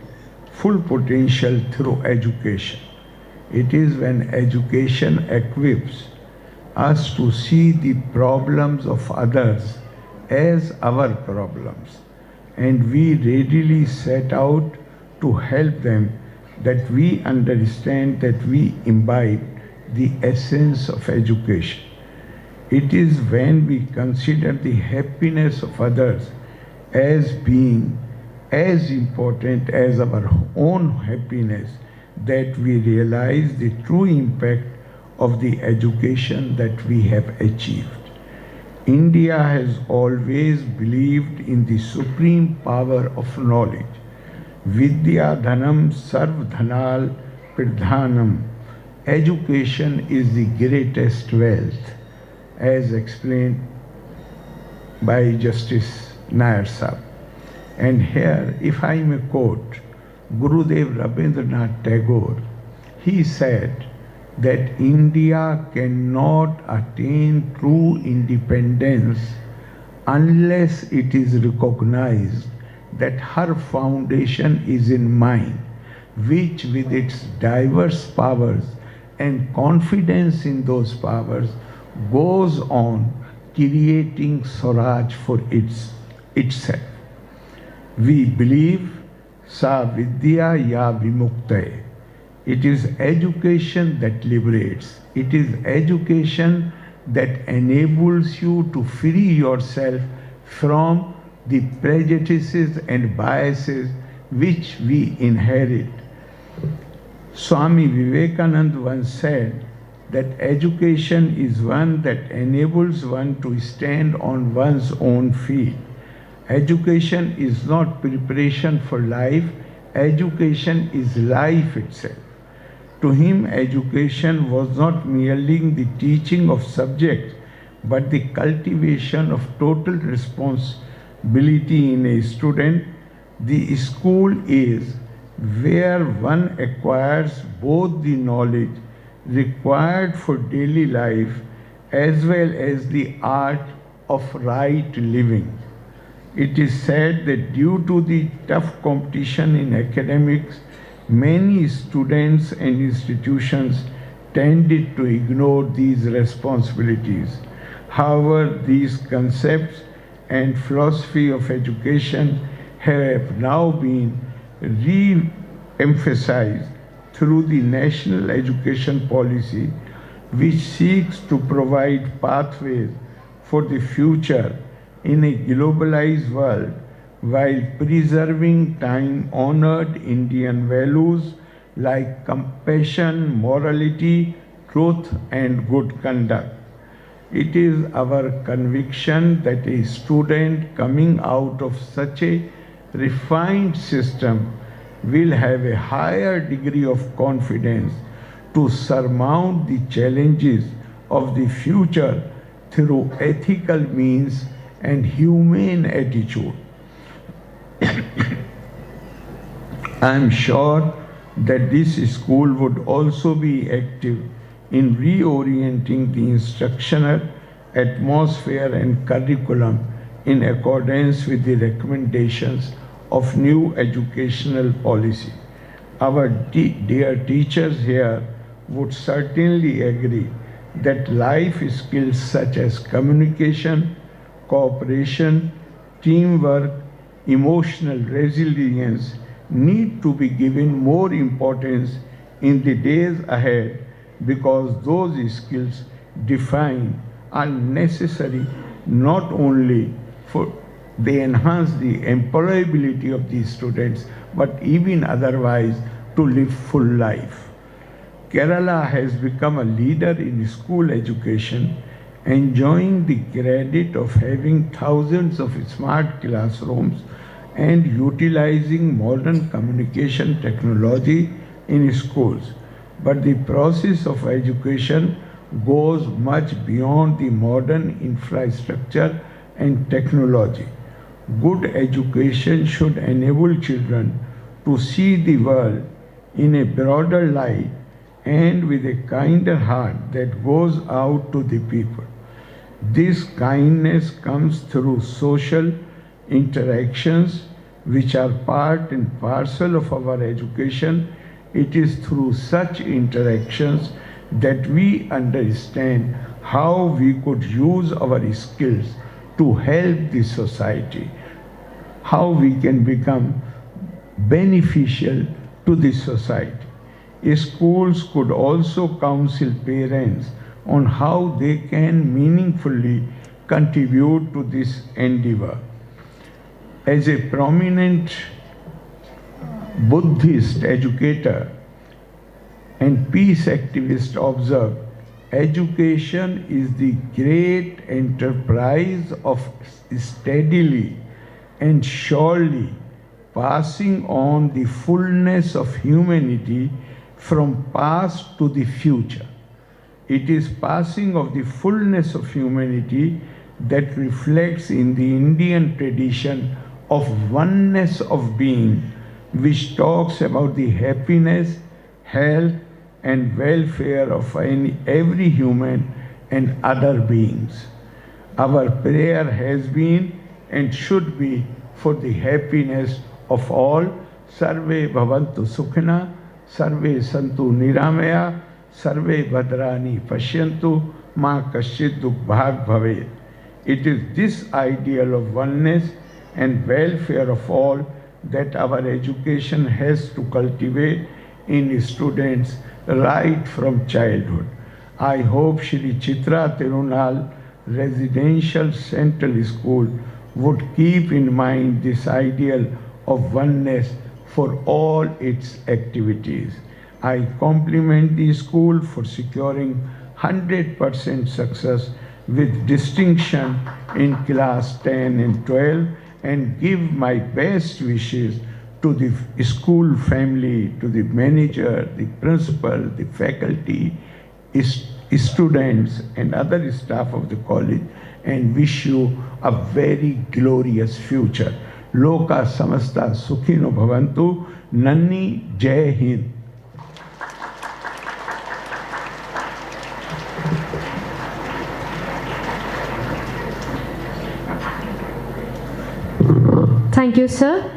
full potential through education? It is when education equips us to see the problems of others as our problems, and we readily set out to help them, that we understand that we imbibe the essence of education. It is when we consider the happiness of others as being as important as our own happiness that we realize the true impact of the education that we have achieved. India has always believed in the supreme power of knowledge. Vidya dhanam sarv dhanal pradhanam. Education is the greatest wealth, as explained by Justice Nair Sahib. And here, if I may quote Gurudev Rabindranath Tagore, he said that India cannot attain true independence unless it is recognized that her foundation is in mind, which with its diverse powers and confidence in those powers goes on creating Swaraj for itself. We believe Sa Vidya Ya Vimuktaye. It is education that liberates. It is education that enables you to free yourself from the prejudices and biases which we inherit. Swami Vivekananda once said that education is one that enables one to stand on one's own feet. Education is not preparation for life, education is life itself. To him, education was not merely the teaching of subjects, but the cultivation of total responsibility in a student. The school is where one acquires both the knowledge required for daily life as well as the art of right living. It is said that due to the tough competition in academics, many students and institutions tended to ignore these responsibilities. However, these concepts and philosophy of education have now been re-emphasized through the national education policy, which seeks to provide pathways for the future in a globalized world while preserving time-honored Indian values like compassion, morality, truth, and good conduct. It is our conviction that a student coming out of such a refined system will have a higher degree of confidence to surmount the challenges of the future through ethical means and humane attitude. I am sure that this school would also be active in reorienting the instructional atmosphere and curriculum in accordance with the recommendations of new educational policy. Our dear teachers here would certainly agree that life skills such as communication, cooperation, teamwork, emotional resilience need to be given more importance in the days ahead, because those skills defined are necessary not only for they enhance the employability of these students, but even otherwise to live full life. Kerala has become a leader in school education, enjoying the credit of having thousands of smart classrooms and utilizing modern communication technology in schools. But the process of education goes much beyond the modern infrastructure and technology. Good education should enable children to see the world in a broader light and with a kinder heart that goes out to the people. This kindness comes through social interactions, which are part and parcel of our education. It is through such interactions that we understand how we could use our skills to help the society, how we can become beneficial to the society. Schools could also counsel parents on how they can meaningfully contribute to this endeavor. As a prominent Buddhist educator and peace activist observed, education is the great enterprise of steadily and surely passing on the fullness of humanity from past to the future. It is passing of the fullness of humanity that reflects in the Indian tradition of oneness of being, which talks about the happiness, health, and welfare of every human and other beings. Our prayer has been and should be for the happiness of all. Sarve bhavantu sukhina, sarve santu niramaya, sarve bhadrani pashyantu, ma kaschid dukbhag bhavet. It is this ideal of oneness and welfare of all that our education has to cultivate in students right from childhood. I hope Sree Chithira Thirunal Residential Central School would keep in mind this ideal of oneness for all its activities. I compliment the school for securing 100% success with distinction in class 10 and 12, and give my best wishes to the school family, to the manager, the principal, the faculty, students, and other staff of the college, and wish you a very glorious future. Loka samasta sukhino bhavantu. Nanni Jai Hind. Thank you, sir.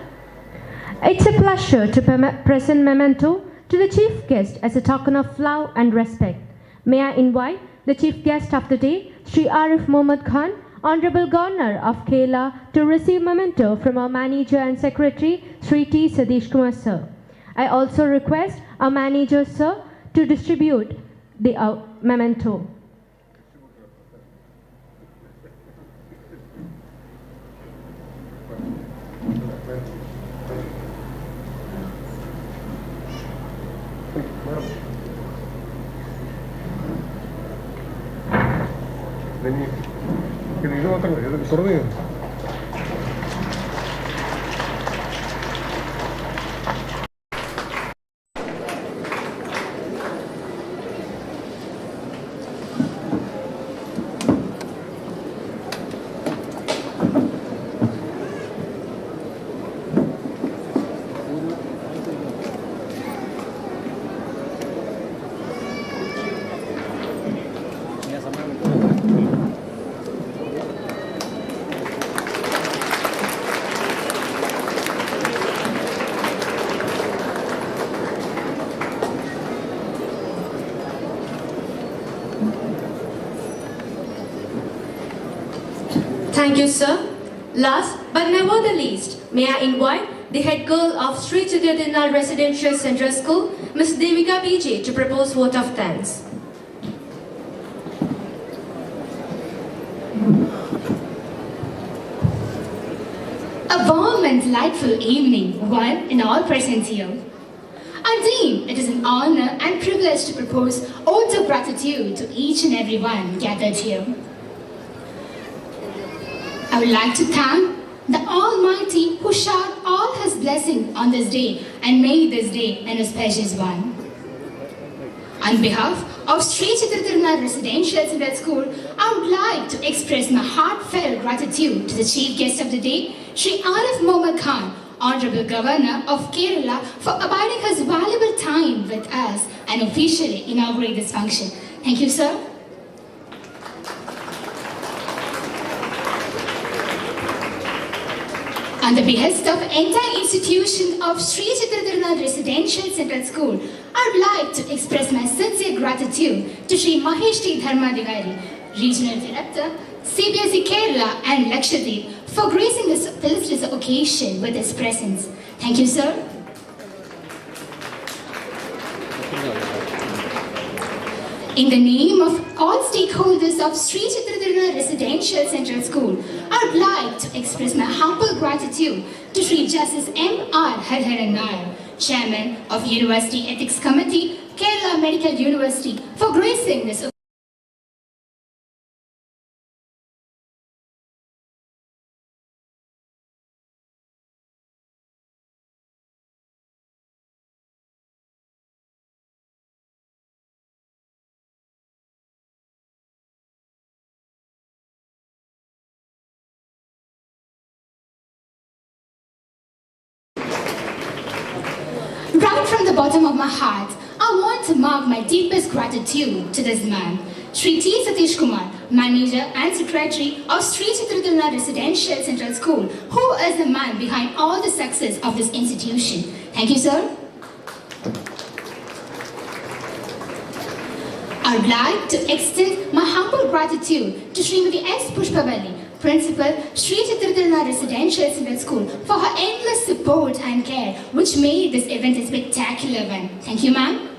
It's a pleasure to present memento to the chief guest as a token of love and respect. May I invite the chief guest of the day, Sri Arif Mohammad Khan, Honorable Governor of Kerala, to receive memento from our manager and secretary, Sri T. Sadish Kumar sir. I also request our manager, sir, to distribute the memento. Thank you, sir. Last but never the least, may I invite the head girl of Sree Thirunal Residential Central School, Ms. Devika BJ, to propose vote of thanks. A warm and delightful evening, one and all present here. I deem it is an honor and privilege to propose oaths of gratitude to each and every one gathered here. I would like to thank the Almighty who showered all His blessings on this day and made this day an auspicious one. On behalf of Sree Thirunal Residential Central School, I would like to express my heartfelt gratitude to the chief guest of the day, Sri Arif Mohammad Khan, Honorable Governor of Kerala, for abiding his valuable time with us and officially inaugurate this function. Thank you, sir. On the behest of entire institution of Sree Thirunal Residential Central School, I would like to express my sincere gratitude to Sri Mahesh T. Dharmadhikari, Regional Director, CBSE Kerala and Lakshadweep, for gracing this felicitous occasion with his presence. Thank you, sir. In the name of all stakeholders of Sree Thirunal Residential Central School, I would like to express my humble gratitude to Sri Justice M.R. Hariharan Nair, Chairman of University Ethics Committee, Kerala Medical University, for gracing this occasion. Right from the bottom of my heart, I want to mark my deepest gratitude to this man, Sri T. Satish Kumar, Manager and Secretary of Sree Thirunal Residential Central School, who is the man behind all the success of this institution. Thank you, sir. I would like to extend my humble gratitude to Srimati S. Pushpavalli, Principal, Sree Thirunal Residential Central School, for her endless support and care, which made this event a spectacular one. Thank you, ma'am.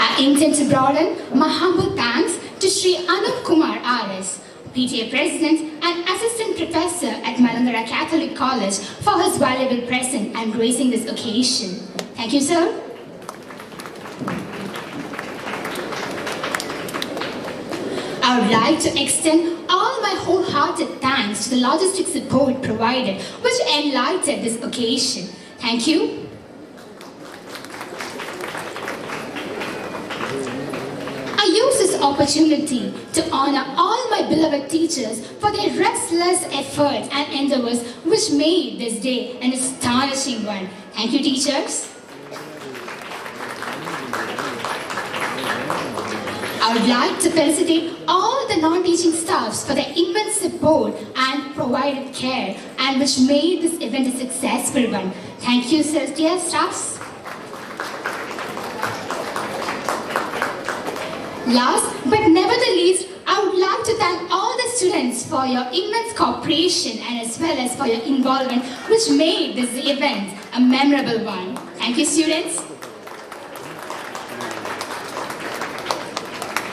I intend to broaden my humble thanks to Sri Anup Kumar R.S., PTA President and Assistant Professor at Malandara Catholic College, for his valuable presence and gracing this occasion. Thank you, sir. I would like to extend all my wholehearted thanks to the logistic support provided, which enlightened this occasion. Thank you. I use this opportunity to honor all my beloved teachers for their restless effort and endeavors, which made this day an astonishing one. Thank you, teachers. I would like to felicitate all the non-teaching staffs for their immense support and provided care, and which made this event a successful one. Thank you, sir, dear staffs. Last but never the least, I would like to thank all the students for your immense cooperation and as well as for your involvement, which made this event a memorable one. Thank you, students.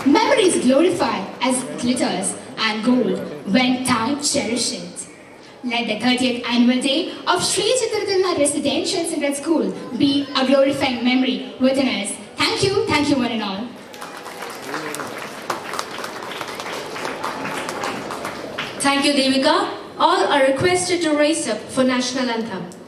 Memories glorify as glitters and gold when time cherishes. Let the 30th annual day of Sree Thirunal Residential Central School be a glorifying memory within us. Thank you one and all. Thank you, Devika. All are requested to raise up for National Anthem.